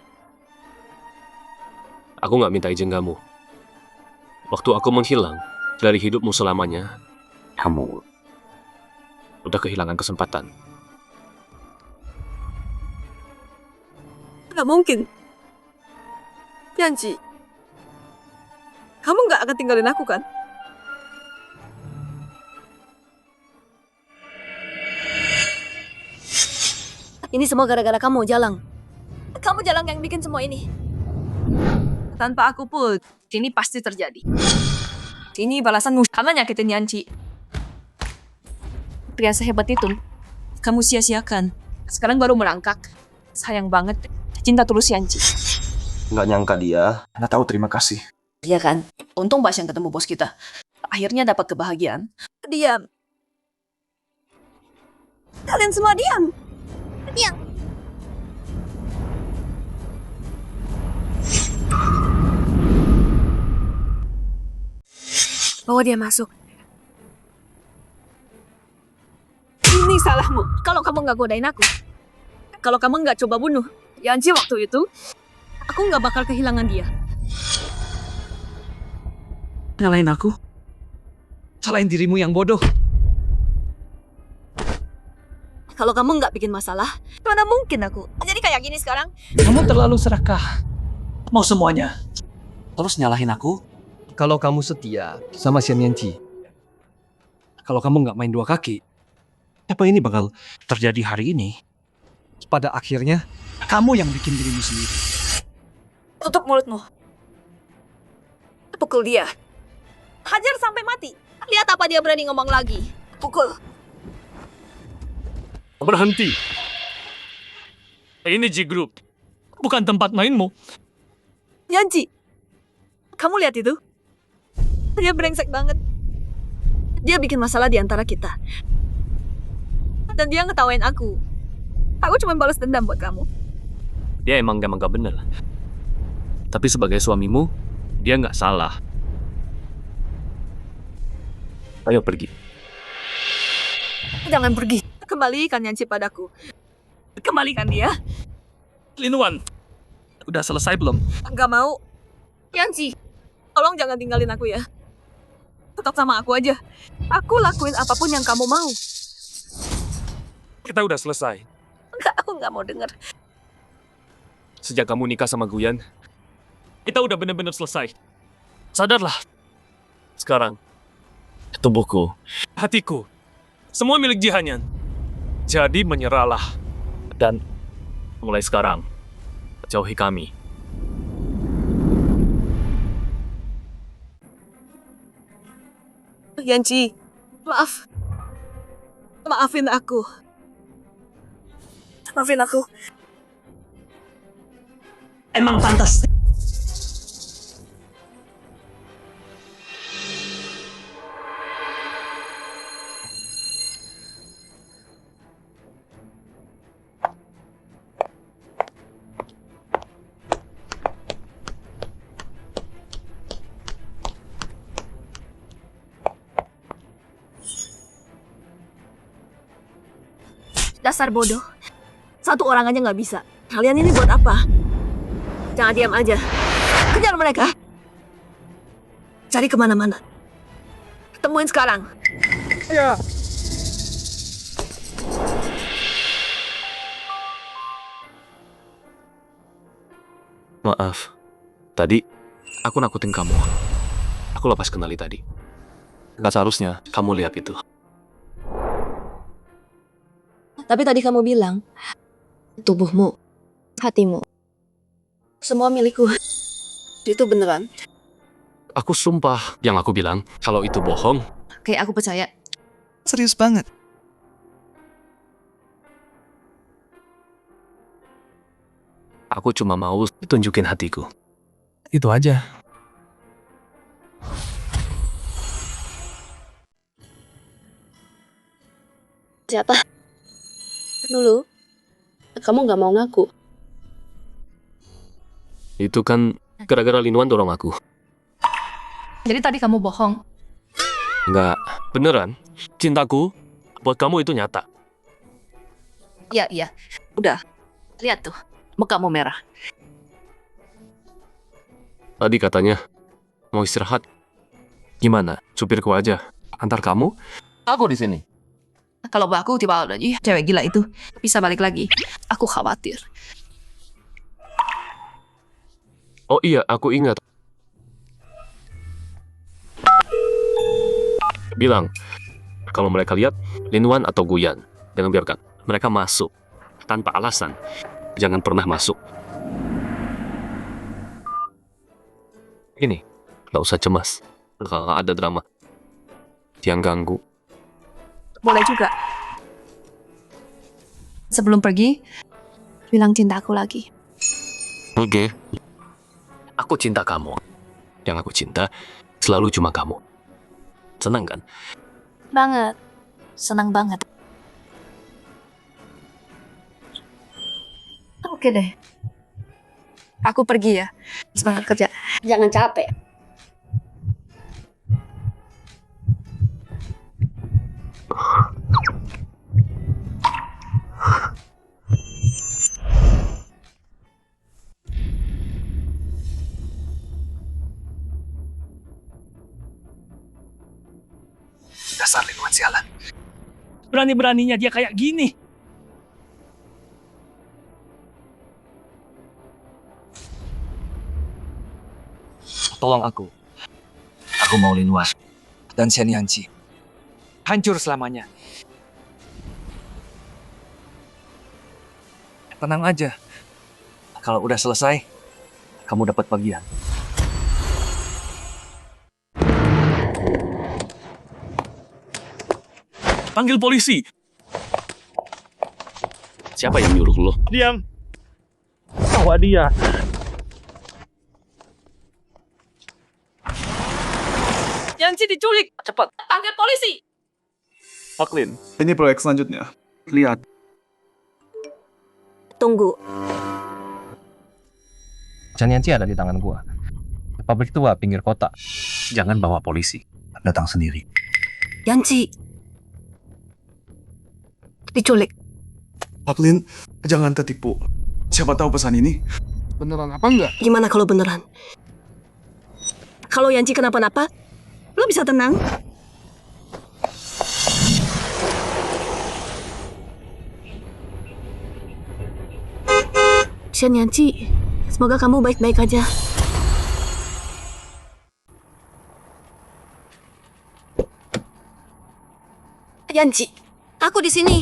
aku nggak minta izin kamu. Waktu aku menghilang dari hidupmu selamanya, kamu udah kehilangan kesempatan. Nggak mungkin. Yanji, kamu nggak akan tinggalin aku kan? Ini semua gara-gara kamu, Jalang. Kamu Jalang yang bikin semua ini. Tanpa aku pun, ini pasti terjadi. Ini balasanmu karena nyakitin Yanji. Pria sehebat itu, kamu sia-siakan. Sekarang baru merangkak. Sayang banget, cinta tulus Yanji. Nggak nyangka dia. Anda tahu terima kasih. Iya kan? Untung Bas yang ketemu bos kita. Akhirnya dapat kebahagiaan. Diam. Kalian semua diam. Diam. Bawa dia masuk. Ini salahmu. Kalau kamu nggak godain aku, kalau kamu nggak coba bunuh Yanji waktu itu, aku nggak bakal kehilangan dia. Nyalain aku? Salahin dirimu yang bodoh. Kalau kamu nggak bikin masalah, mana mungkin aku jadi kayak gini sekarang? Kamu terlalu serakah. Mau semuanya. Terus nyalahin aku? Kalau kamu setia sama Xian Yanqi, kalau kamu nggak main dua kaki, apa ini bakal terjadi hari ini? Pada akhirnya, kamu yang bikin dirimu sendiri. Tutup mulutmu. Pukul dia. Hajar sampai mati. Lihat apa dia berani ngomong lagi. Pukul. Berhenti. Ini G Group, bukan tempat mainmu. Yanji, kamu lihat itu? Dia brengsek banget. Dia bikin masalah di antara kita. Dan dia ngetawain aku. Aku cuma balas dendam buat kamu. Dia emang gak bener. Tapi sebagai suamimu, dia nggak salah. Ayo pergi. Jangan pergi. Kembalikan Yanji padaku. Kembalikan dia. Lin Wan, udah selesai belum? Gak mau. Yanji, tolong jangan tinggalin aku ya. Tetap sama aku aja. Aku lakuin apapun yang kamu mau. Kita udah selesai. Enggak, aku nggak mau denger. Sejak kamu nikah sama Guyan, kita udah bener-bener selesai. Sadarlah. Sekarang, tubuhku, hatiku, semua milik Jihanyan. Jadi menyerahlah. Dan mulai sekarang, jauhi kami. Yanji, maaf. Maafin aku. Maafin aku. Emang pantas. Dasar bodoh. Satu orang aja nggak bisa. Kalian ini buat apa? Jangan diam aja. Kejar mereka. Cari kemana-mana. Temuin sekarang. Ya. Maaf. Tadi, aku nakutin kamu. Aku lepas kendali tadi. Gak seharusnya kamu lihat itu. Tapi tadi kamu bilang, tubuhmu, hatimu, semua milikku. Itu beneran? Aku sumpah yang aku bilang, kalau itu bohong. Oke, aku percaya. Serius banget. Aku cuma mau tunjukin hatiku. Itu aja. Siapa? Dulu, kamu nggak mau ngaku. Itu kan gara-gara Lin Wan dorong aku. Jadi tadi kamu bohong. Enggak, beneran. Cintaku buat kamu itu nyata. Iya. Udah. Lihat tuh, mukamu merah. Tadi katanya mau istirahat. Gimana? Supirku aja. Antar kamu? Aku di sini. Kalau aku tiba lagi, cewek gila itu bisa balik lagi. Aku khawatir. Oh iya, aku ingat. Bilang, kalau mereka lihat Lin Wan atau Guyan, jangan biarkan. Mereka masuk tanpa alasan. Jangan pernah masuk. Ini, gak usah cemas. Kalau ada drama, jangan ganggu. Boleh juga. Sebelum pergi, bilang cinta aku lagi. Oke. Aku cinta kamu. Yang aku cinta selalu cuma kamu. Senang kan? Banget. Senang banget. Oke deh. Aku pergi ya. Semangat kerja. Jangan capek. sialan. Berani-beraninya dia kayak gini. Tolong aku. Aku mau Lin Wan dan Chen Yanji hancur selamanya. Tenang aja. Kalau udah selesai, kamu dapat bagian. Panggil polisi. Siapa yang nyuruh lo? Diam. Bawa dia. Yanci diculik. Cepat, panggil polisi. Pak Lin, ini proyek selanjutnya. Lihat. Tunggu. Chen Yanji ada di tangan gua. Pabrik tua pinggir kota. Jangan bawa polisi. Datang sendiri. Yanci. Diculik. Pak Lin, jangan tertipu. Siapa tahu pesan ini beneran apa enggak? Gimana kalau beneran? Kalau Yanci kenapa-napa, lo bisa tenang. Chen Yanci, semoga kamu baik-baik aja. Yanci, aku di sini.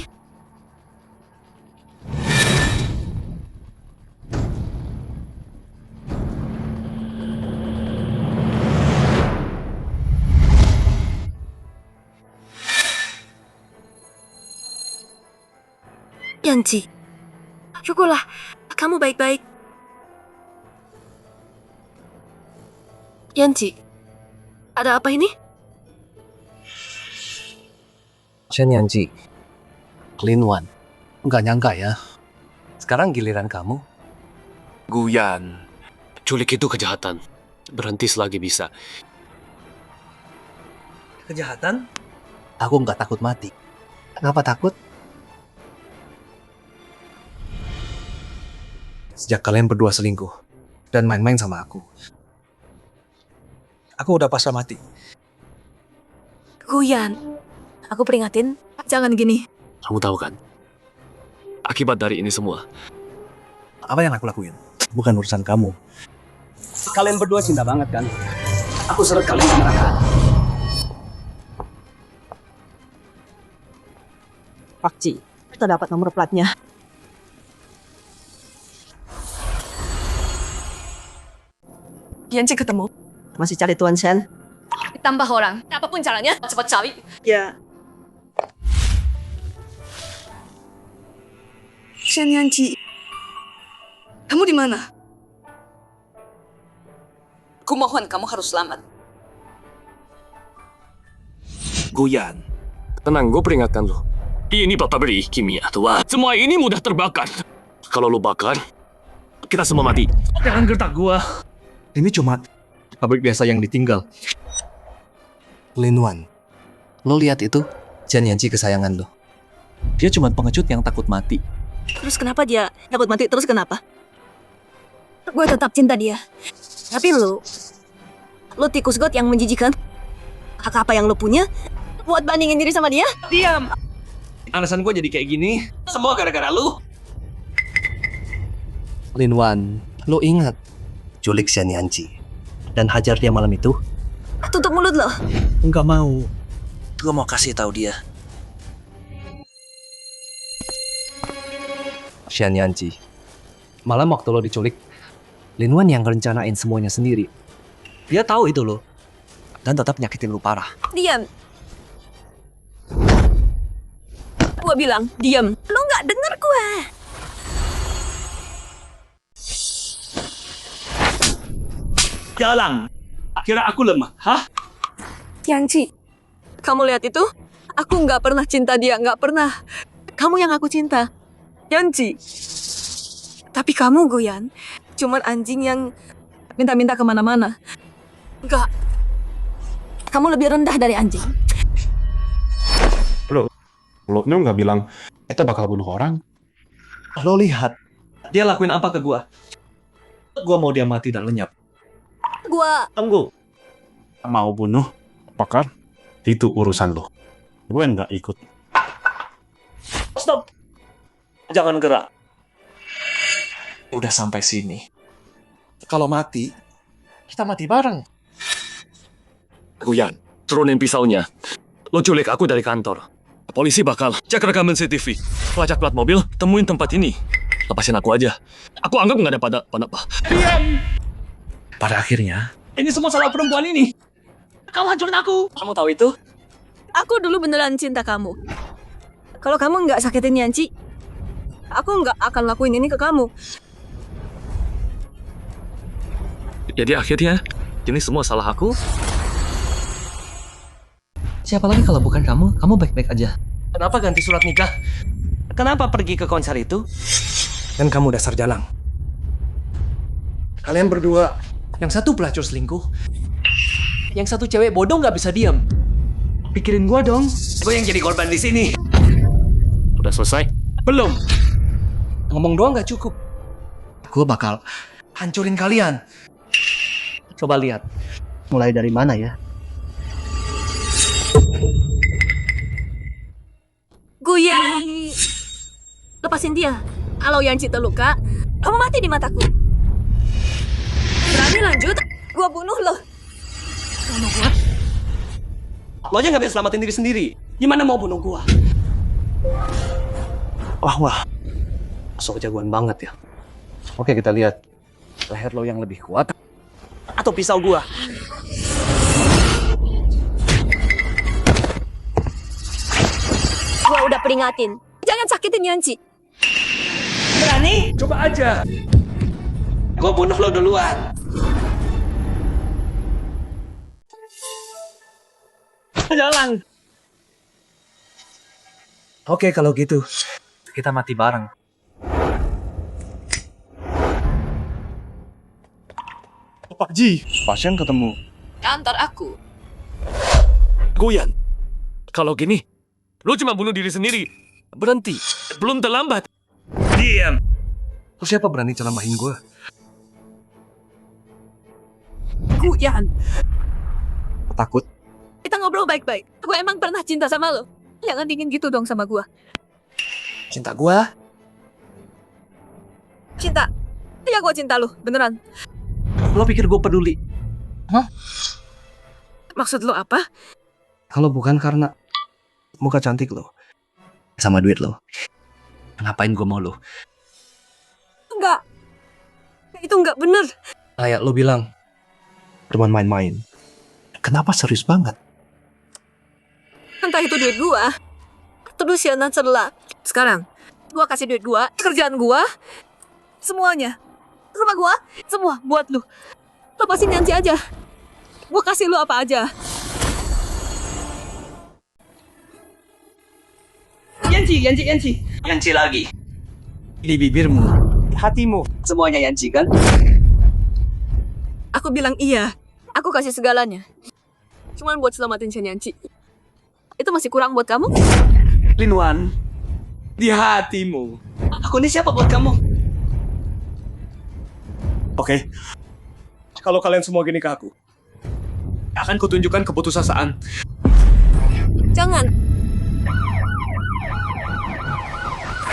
Yanci, syukurlah kamu baik-baik. Yanci, ada apa ini? Chen Yanji, Lin Wan. Nggak nyangka ya. Sekarang giliran kamu. Guyan. Culik itu kejahatan. Berhenti selagi bisa. Kejahatan? Aku nggak takut mati. Kenapa takut? Sejak kalian berdua selingkuh dan main-main sama aku udah pasrah mati. Guyan, aku peringatin, jangan gini. Kamu tahu kan? Akibat dari ini semua. Apa yang aku lakuin? Bukan urusan kamu. Kalian berdua cinta banget kan? Aku seret kalian ke neraka. Pak Ji, kita dapat nomor platnya. Yanci ketemu. Masih cari Tuan Shen? Tambah orang. Apapun caranya, cepat cari. Ya. Shen Yanci, kamu di mana? Aku mohon kamu harus selamat. Guyan. Tenang, gue peringatkan lo. Ini pabrik kimia tua. Semua ini mudah terbakar. Kalau lo bakar, kita semua mati. Jangan gertak gua. Ini cuma pabrik biasa yang ditinggal. Lin Wan, lo lihat itu? Chen Yanji kesayangan lo. Dia cuma pengecut yang takut mati. Terus kenapa dia takut mati? Terus kenapa? Gue tetap cinta dia. Tapi lo tikus got yang menjijikan. Hak apa yang lo punya buat bandingin diri sama dia? Diam. Alasan gue jadi kayak gini, semua gara-gara lo. Lin Wan, lo ingat culik Chen Yanji dan hajar dia malam itu? Tutup mulut lo. Enggak mau. Gue mau kasih tahu dia. Chen Yanji, malam waktu lo diculik, Lin Wan yang rencanain semuanya sendiri. Dia tahu itu lo dan tetap nyakitin lo parah. Diam. Gue bilang diam. Lo nggak denger gue. Jalan. Kira aku lemah, hah? Yanci, kamu lihat itu? Aku nggak pernah cinta dia, nggak pernah. Kamu yang aku cinta. Yanci. Tapi kamu, Guyan, cuman anjing yang minta-minta kemana-mana. Enggak. Kamu lebih rendah dari anjing. Lo nggak bilang itu bakal bunuh orang? Lo lihat, dia lakuin apa ke gua? Gua mau dia mati dan lenyap. Gua Tunggu. Mau bunuh, bakar, itu urusan lo. Gue nggak ikut. Stop! Jangan gerak. Udah sampai sini. Kalau mati, kita mati bareng. Guyan, turunin pisaunya. Lo culik aku dari kantor. Polisi bakal cek rekaman CCTV. Pelacak plat mobil, temuin tempat ini. Lepasin aku aja. Aku anggap nggak ada apa. Diam! Pada akhirnya, Ini semua salah perempuan ini. Kau hancurin aku. Kamu tahu itu? Aku dulu beneran cinta kamu. Kalau kamu nggak sakitin Yanci, aku nggak akan lakuin ini ke kamu. jadi akhirnya, ini semua salah aku. Siapa lagi kalau bukan kamu? Kamu baik-baik aja. Kenapa ganti surat nikah? Kenapa pergi ke konser itu? Dan kamu dasar jalang. Kalian berdua, yang satu pelacur selingkuh, Yang satu cewek bodoh nggak bisa diam. pikirin gua dong. Gue yang jadi korban di sini. Udah selesai? Belum. Ngomong doang nggak cukup. Gua bakal hancurin kalian. Coba lihat. Mulai dari mana ya? Guyan! Lepasin dia. Kalau Yanci terluka, kamu mati di mataku. Berani lanjut? Gua bunuh lo. Lo aja nggak bisa selamatin diri sendiri. Gimana mau bunuh gua? Wah. So jagoan banget ya. Oke, kita lihat. Leher lo yang lebih kuat atau pisau gua? Gua udah peringatin. Jangan sakitin Yanci. Berani? Coba aja. Gua bunuh lo duluan. Jalan. Oke, kalau gitu, kita mati bareng. Pak Ji, pasien ketemu. Antar aku. Guyan, kalau gini, lo cuma bunuh diri sendiri. Berhenti, belum terlambat. Diam. Terus siapa berani celamahin gua? Guyan, Takut? kita ngobrol baik-baik. Gue emang pernah cinta sama lo. Jangan dingin gitu dong sama gua. Cinta gua? Cinta. Ya gue cinta lo, beneran. Lo pikir gue peduli? Maksud lo apa? Kalau bukan karena muka cantik lo, sama duit lo, ngapain gua mau lo? Enggak. Itu enggak bener. Kayak lo bilang, cuman main-main. Kenapa serius banget? Entah itu duit gua. Terus Yana celah. Sekarang, gua kasih duit gua, kerjaan gua, semuanya. Rumah gua, semua buat lu. Lepasin Yanci aja. Gua kasih lu apa aja. Yanci lagi. Di bibirmu, hatimu, semuanya Yanci kan? Aku bilang iya. Aku kasih segalanya. Cuman buat selamatin Chen Yanci. Itu masih kurang buat kamu? Linwan, di hatimu. Aku ini siapa buat kamu? Oke. Kalau kalian semua gini ke aku, akan kutunjukkan keputusasaan. Jangan.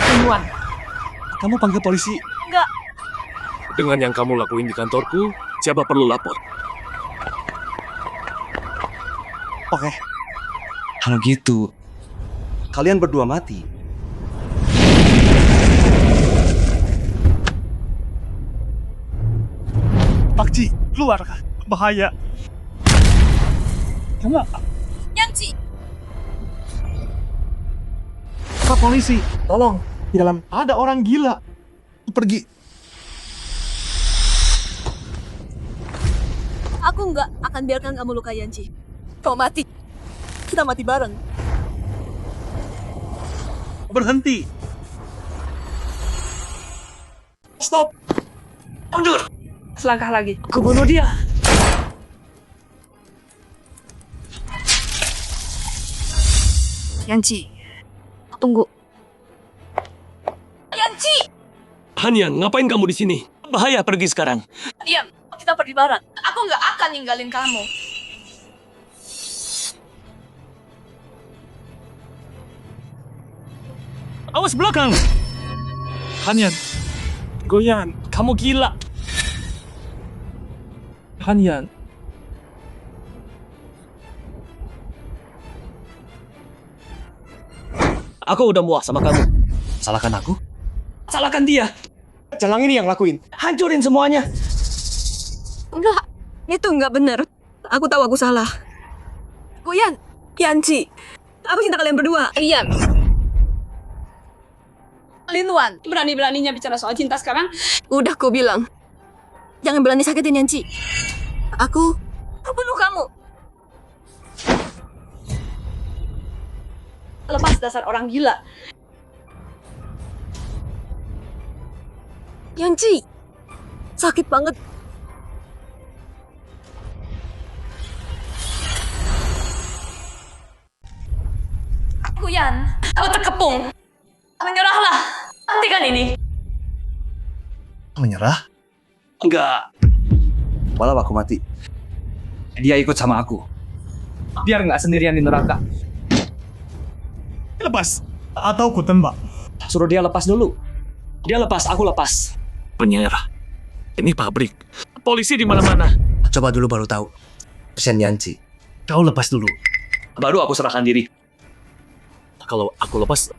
Linwan, kamu panggil polisi. Enggak. Dengan yang kamu lakuin di kantorku, siapa perlu lapor? Oke. Kalau gitu, kalian berdua mati. Pak Ji, keluar. Bahaya. Kamu Yanci. Pak polisi, tolong. Di dalam ada orang gila. Pergi. Aku nggak akan biarkan kamu luka Yanci. Kau mati. Kita mati bareng. Berhenti. Stop. Mundur. Selangkah lagi. Aku bunuh dia. Yanci. Tunggu. Yanci! Hanyan, ngapain kamu di sini? Bahaya, pergi sekarang. Diam, kita pergi bareng. Aku nggak akan ninggalin kamu. Awas belakang! Hanyan. Goyan. Kamu gila! Hanyan. Aku udah muak sama kamu. Salahkan aku? Salahkan dia. Jalang ini yang lakuin. Hancurin semuanya. Enggak, itu enggak benar. Aku tahu aku salah. Goyan, Yanci, aku cinta kalian berdua. Iya. Linwan, berani-beraninya bicara soal cinta sekarang? Udah aku bilang, jangan berani sakitin Yanci. Aku bunuh kamu. Lepas dasar orang gila. Yanci, sakit banget. Guyan, kau terkepung. Menyerahlah. Hentikan ini. Menyerah? Enggak. Walau aku mati, dia ikut sama aku. Biar nggak sendirian di neraka. Lepas. Atau ku tembak. Suruh dia lepas dulu. Dia lepas, aku lepas. Penyerah. Ini pabrik. Polisi di mana-mana. Coba dulu baru tahu. Shen Yanci. Kau lepas dulu. Baru aku serahkan diri. Kalau aku lepas,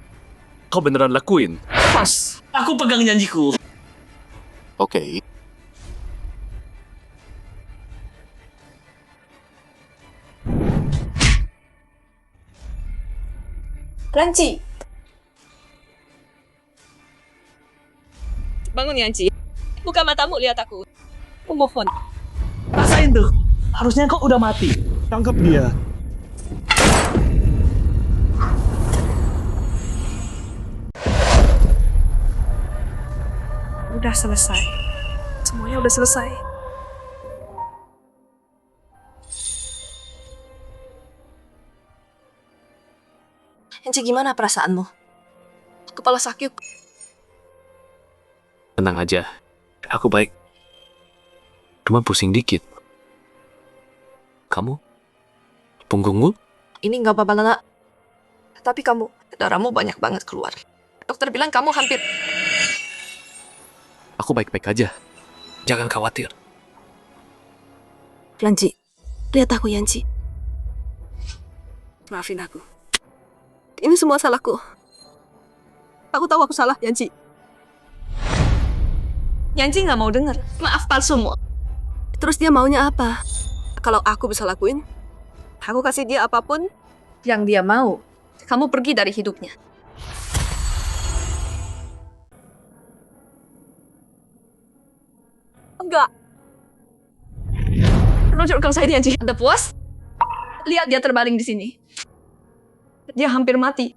kau beneran lakuin. Lepas. Aku pegang janjiku. Oke. Yanci. Bangun Yanci. Buka matamu, lihat aku. Aku mohon. Rasain tuh. Harusnya kau udah mati. Tangkap dia. Udah selesai. Semuanya udah selesai. Yanci, gimana perasaanmu? Kepala sakit. Tenang aja. Aku baik. Cuma pusing dikit. Kamu? Punggungmu? Ini nggak apa-apa, Nana. Tapi kamu, darahmu banyak banget keluar. Dokter bilang kamu hampir... Aku baik-baik aja. Jangan khawatir. Yanci, lihat aku, Yanci. Maafin aku. Ini semua salahku. Aku tahu aku salah, Yanci. Yanci nggak mau dengar. Maaf palsumu. Terus dia maunya apa? Kalau aku bisa lakuin, aku kasih dia apapun yang dia mau. Kamu pergi dari hidupnya. Enggak. Tunjukkan saya Yanci. Anda puas? Lihat dia terbaring di sini. Dia hampir mati.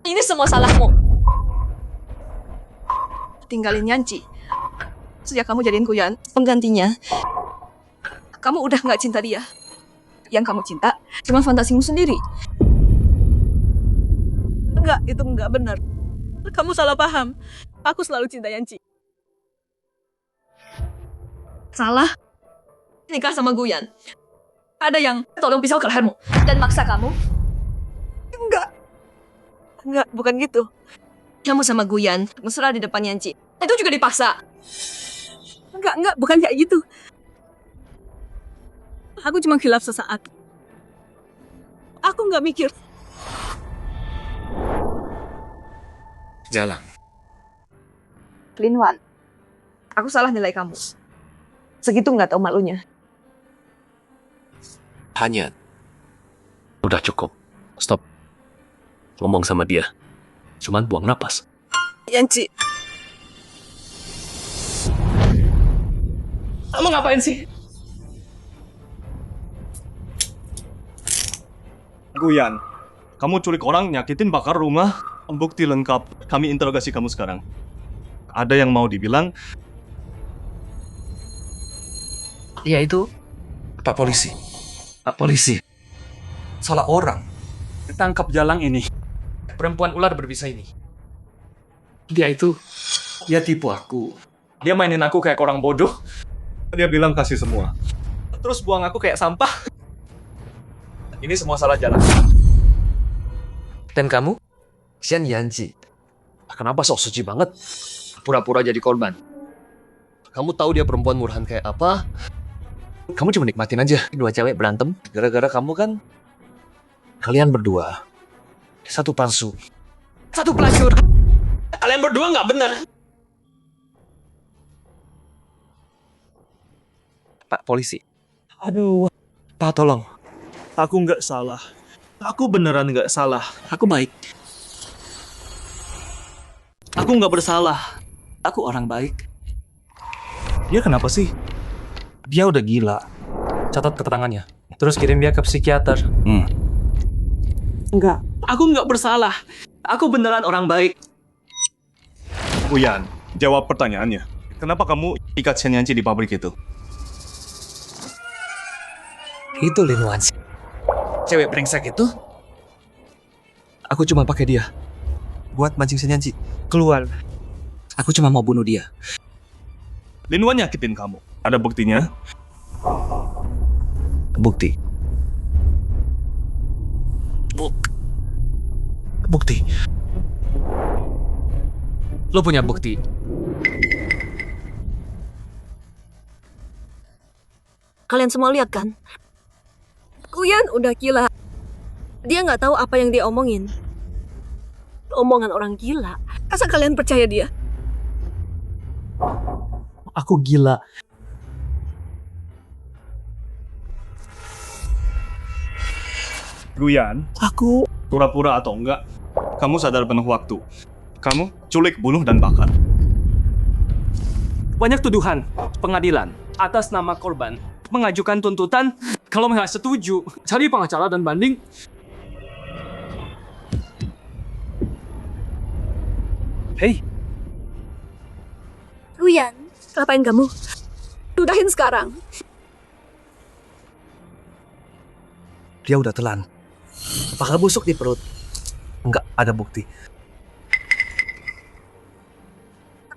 Ini semua salahmu. Tinggalin Yanci. Sejak kamu jadiin Guyan, penggantinya, kamu udah nggak cinta dia. Yang kamu cinta cuma fantasimu sendiri. Enggak, itu enggak benar. Kamu salah paham. Aku selalu cinta Yanci. Salah? Nikah sama Guyan. Ada yang tolong pisau ke lehermu dan maksa kamu. Enggak, bukan gitu. Kamu sama Guyan mesra di depan Yanci. Itu juga dipaksa. Enggak, bukan kayak gitu. Aku cuma khilaf sesaat. Aku nggak mikir. Jalang. Linwan, aku salah nilai kamu. Segitu nggak tahu malunya. Hanya. Udah cukup. Stop. Ngomong sama dia. Cuman buang napas. Yanci. Kamu ngapain sih? Guyan, kamu culik orang, nyakitin, bakar rumah. Bukti lengkap. Kami interogasi kamu sekarang. Ada yang mau dibilang? Dia itu Pak Polisi. Pak Polisi. Salah orang. Tangkap Jalang ini. Perempuan ular berbisa ini. Dia itu. Dia tipu aku. Dia mainin aku kayak orang bodoh. Dia bilang kasih semua. Terus buang aku kayak sampah. Ini semua salah Jalang. Dan kamu? Shen Yanci. Kenapa sok suci banget? Pura-pura jadi korban. Kamu tahu dia perempuan murahan kayak apa? Kamu cuma nikmatin aja. Dua cewek berantem gara-gara kamu kan. Kalian berdua. Satu palsu. Satu pelacur. Kalian berdua nggak benar. Pak polisi. Aduh. Pak tolong. Aku nggak salah. Aku beneran nggak salah. Aku baik. Aku nggak bersalah. Aku orang baik. Dia kenapa sih? Dia udah gila. Catat keterangannya. Terus kirim dia ke psikiater. Enggak. Aku nggak bersalah. Aku beneran orang baik. Uyan, jawab pertanyaannya. Kenapa kamu ikat Chen Yanji di pabrik itu? Itu Lin Wanxi. Cewek brengsek itu. Aku cuma pakai dia buat mancing Senyanji. keluar. Aku cuma mau bunuh dia. Lin Wan nyakitin kamu. Ada buktinya? Bukti. Bukti. Lo punya bukti? Kalian semua lihat kan? Guyan udah gila. Dia nggak tahu apa yang dia omongin. Omongan orang gila. Masa kalian percaya dia? Aku gila. Guyan, aku pura-pura atau enggak, kamu sadar penuh waktu. Kamu culik, bunuh, dan bakar. Banyak tuduhan pengadilan atas nama korban mengajukan tuntutan kalau nggak setuju cari pengacara dan banding. Hei, Guyan, ngapain kamu? Udahin sekarang. Dia udah telan. Paha busuk di perut. Enggak ada bukti.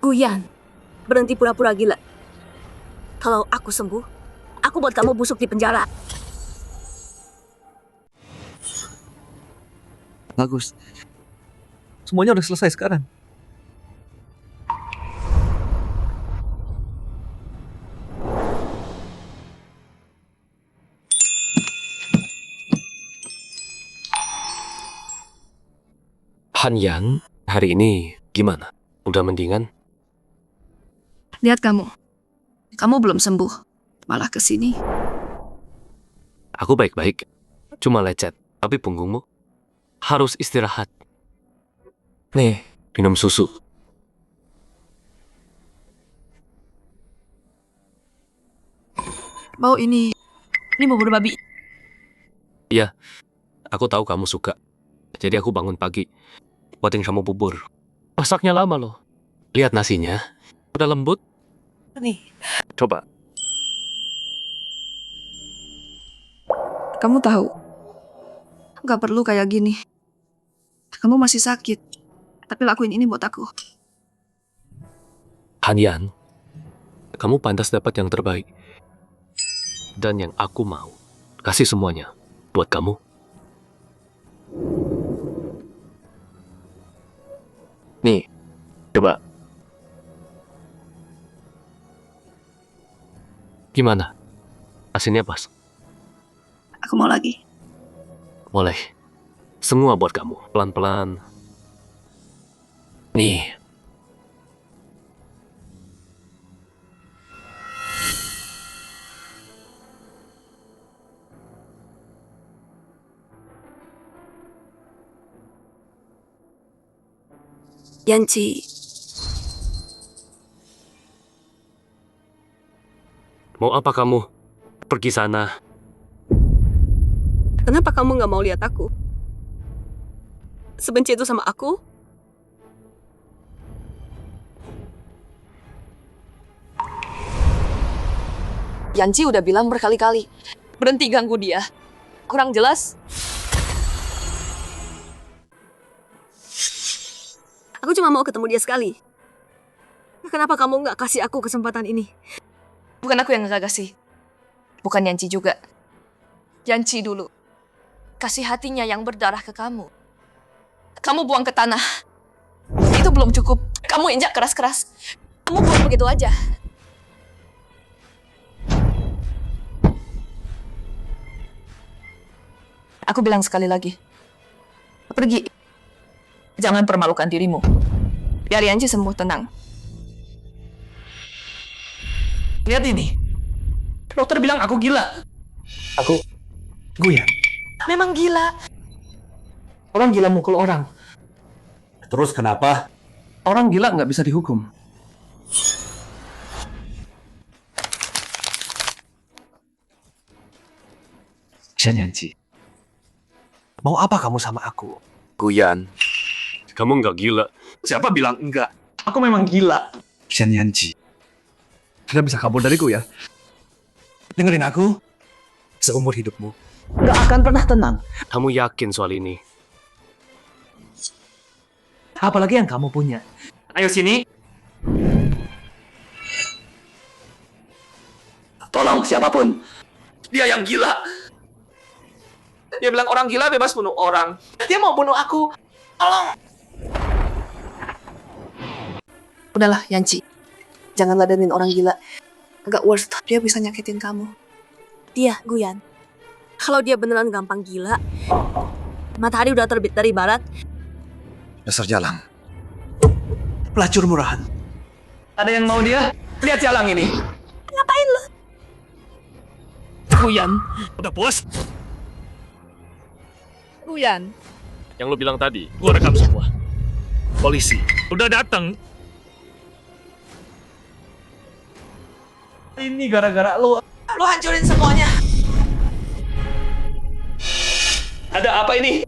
Guyan, berhenti pura-pura gila. Kalau aku sembuh, aku buat kamu busuk di penjara. Bagus. Semuanya udah selesai sekarang. Han Yan, hari ini gimana? Udah mendingan? Lihat kamu. Kamu belum sembuh. Malah kesini. Aku baik-baik. Cuma lecet. Tapi punggungmu harus istirahat. Nih, minum susu. Mau ini bubur babi. Iya, aku tahu kamu suka. Jadi aku bangun pagi. Buatin kamu bubur. Masaknya lama loh. Lihat nasinya. Udah lembut. Nih. Coba. Kamu tahu, gak perlu kayak gini. Kamu masih sakit, tapi lakuin ini buat aku. Han Yan, kamu pantas dapat yang terbaik. Dan yang aku mau, kasih semuanya buat kamu. Nih, coba. Gimana? Asinnya pas? Aku mau lagi. Boleh. Semua buat kamu. Pelan-pelan. Nih. Yanci, Mau apa kamu? Pergi sana. kenapa kamu nggak mau lihat aku? Sebenci itu sama aku? Yanci udah bilang berkali-kali, berhenti ganggu dia. Kurang jelas. Aku cuma mau ketemu dia sekali. Kenapa kamu nggak kasih aku kesempatan ini? Bukan aku yang nggak kasih. Bukan Yanci juga. Yanci dulu. Kasih hatinya yang berdarah ke kamu. Kamu buang ke tanah. Itu Itu belum cukup. Kamu injak keras-keras. Kamu buang begitu aja. Aku bilang sekali lagi. Pergi. Jangan permalukan dirimu. Biar Yanji sembuh tenang. Lihat ini. Dokter bilang aku gila. Aku Guyan. Memang gila. Orang gila mukul orang. Terus kenapa? Orang gila nggak bisa dihukum. Shen Yanji. Mau apa kamu sama aku? Guyan, kamu nggak gila. Siapa bilang enggak? Aku memang gila. Shen Yanji. Nggak bisa kabur dariku ya. Dengerin aku. Seumur hidupmu. Nggak akan pernah tenang. Kamu yakin soal ini? Apalagi yang kamu punya. Ayo sini. Tolong siapapun. Dia yang gila. Dia bilang orang gila bebas bunuh orang. Dia mau bunuh aku. Tolong. Udahlah, Yanji. Jangan ladenin orang gila. Agak worst, dia bisa nyakitin kamu. Dia, Guyan. Kalau dia beneran gampang gila, matahari udah terbit dari barat. Dasar jalang. Pelacur murahan. Ada yang mau dia? Lihat jalang ini. Ngapain lo? Guyan. Udah puas? Guyan. Yang lo bilang tadi, gua rekam semua. Polisi udah datang. Ini gara-gara lo. Lo hancurin semuanya. Ada apa ini?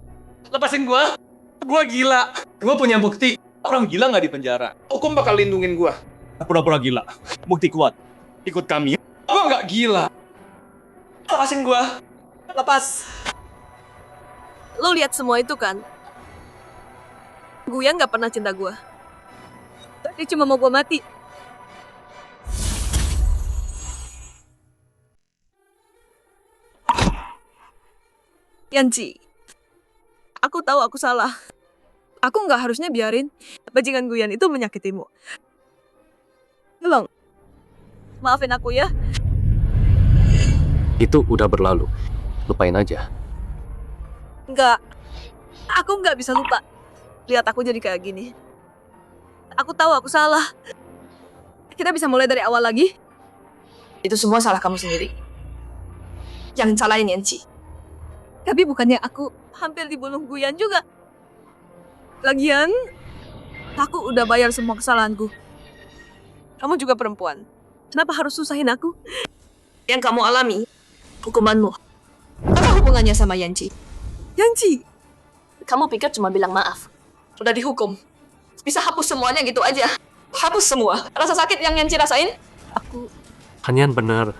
Lepasin gua. Gua gila. Gua punya bukti. Orang gila nggak di penjara. Hukum bakal lindungin gua. Pura-pura gila. Bukti kuat. Ikut kami. Gua nggak gila. Lepasin gua. Lepas. Lo lihat semua itu kan? Guyan gak pernah cinta gue. Dia cuma mau gue mati. Yanji, aku tahu aku salah. Aku nggak harusnya biarin bajingan Guyan itu menyakitimu. Tolong, maafin aku ya. Itu udah berlalu. Lupain aja. Enggak, aku nggak bisa lupa. Lihat aku jadi kayak gini. Aku tahu aku salah. Kita bisa mulai dari awal lagi. Itu semua salah kamu sendiri. Jangan salahin Yanji. Tapi bukannya aku hampir dibunuh Guyan juga. Lagian, aku udah bayar semua kesalahanku. Kamu juga perempuan. Kenapa harus susahin aku? Yang kamu alami, hukumanmu. Apa hubungannya sama Yanji? Yanji, kamu pikir cuma bilang maaf. Udah dihukum. Bisa hapus semuanya gitu aja. Hapus semua. Rasa sakit yang Yanji rasain, aku... Hanyan benar.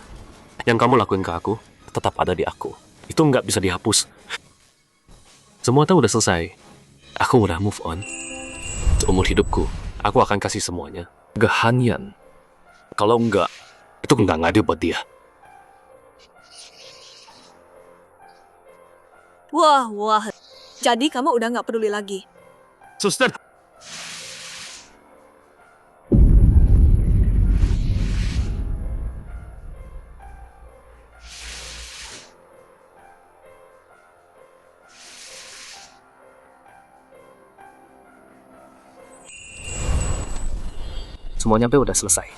Yang kamu lakuin ke aku, tetap ada di aku. Itu nggak bisa dihapus. Semua tuh udah selesai. Aku udah move on. Seumur hidupku, aku akan kasih semuanya ke Hanyan. Kalau enggak, itu nggak ngadu buat dia. Wah. Jadi kamu udah nggak peduli lagi. Suster. Semuanya udah selesai.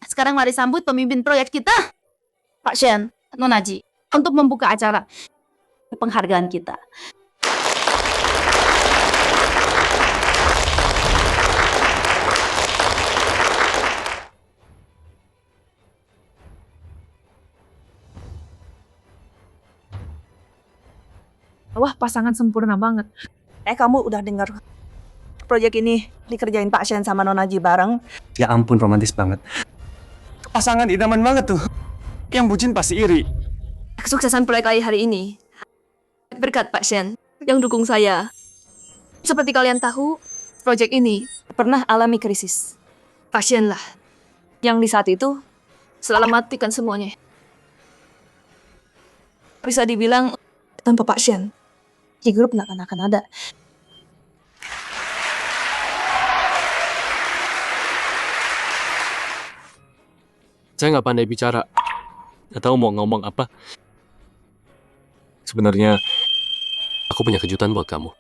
Sekarang mari sambut pemimpin proyek kita, Pak Shen, Nona Ji, untuk membuka acara penghargaan kita. Wah, pasangan sempurna banget. Kamu udah dengar proyek ini dikerjain Pak Shen sama Nona Ji bareng? Ya ampun, romantis banget. Pasangan idaman banget tuh. Yang bucin pasti iri. Kesuksesan proyek hari ini berkat Pak Shen yang dukung saya. Seperti kalian tahu, proyek ini pernah alami krisis. Pak Shen lah yang di saat itu selalu matikan semuanya. Bisa dibilang tanpa Pak Shen, di grup nggak akan ada. Saya nggak pandai bicara. Nggak tahu mau ngomong apa. Sebenarnya, aku punya kejutan buat kamu.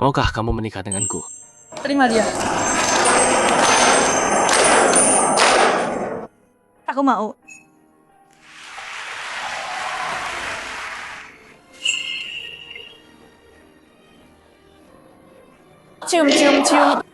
Maukah kamu menikah denganku? Terima dia. Aku mau. Cium, cium, cium.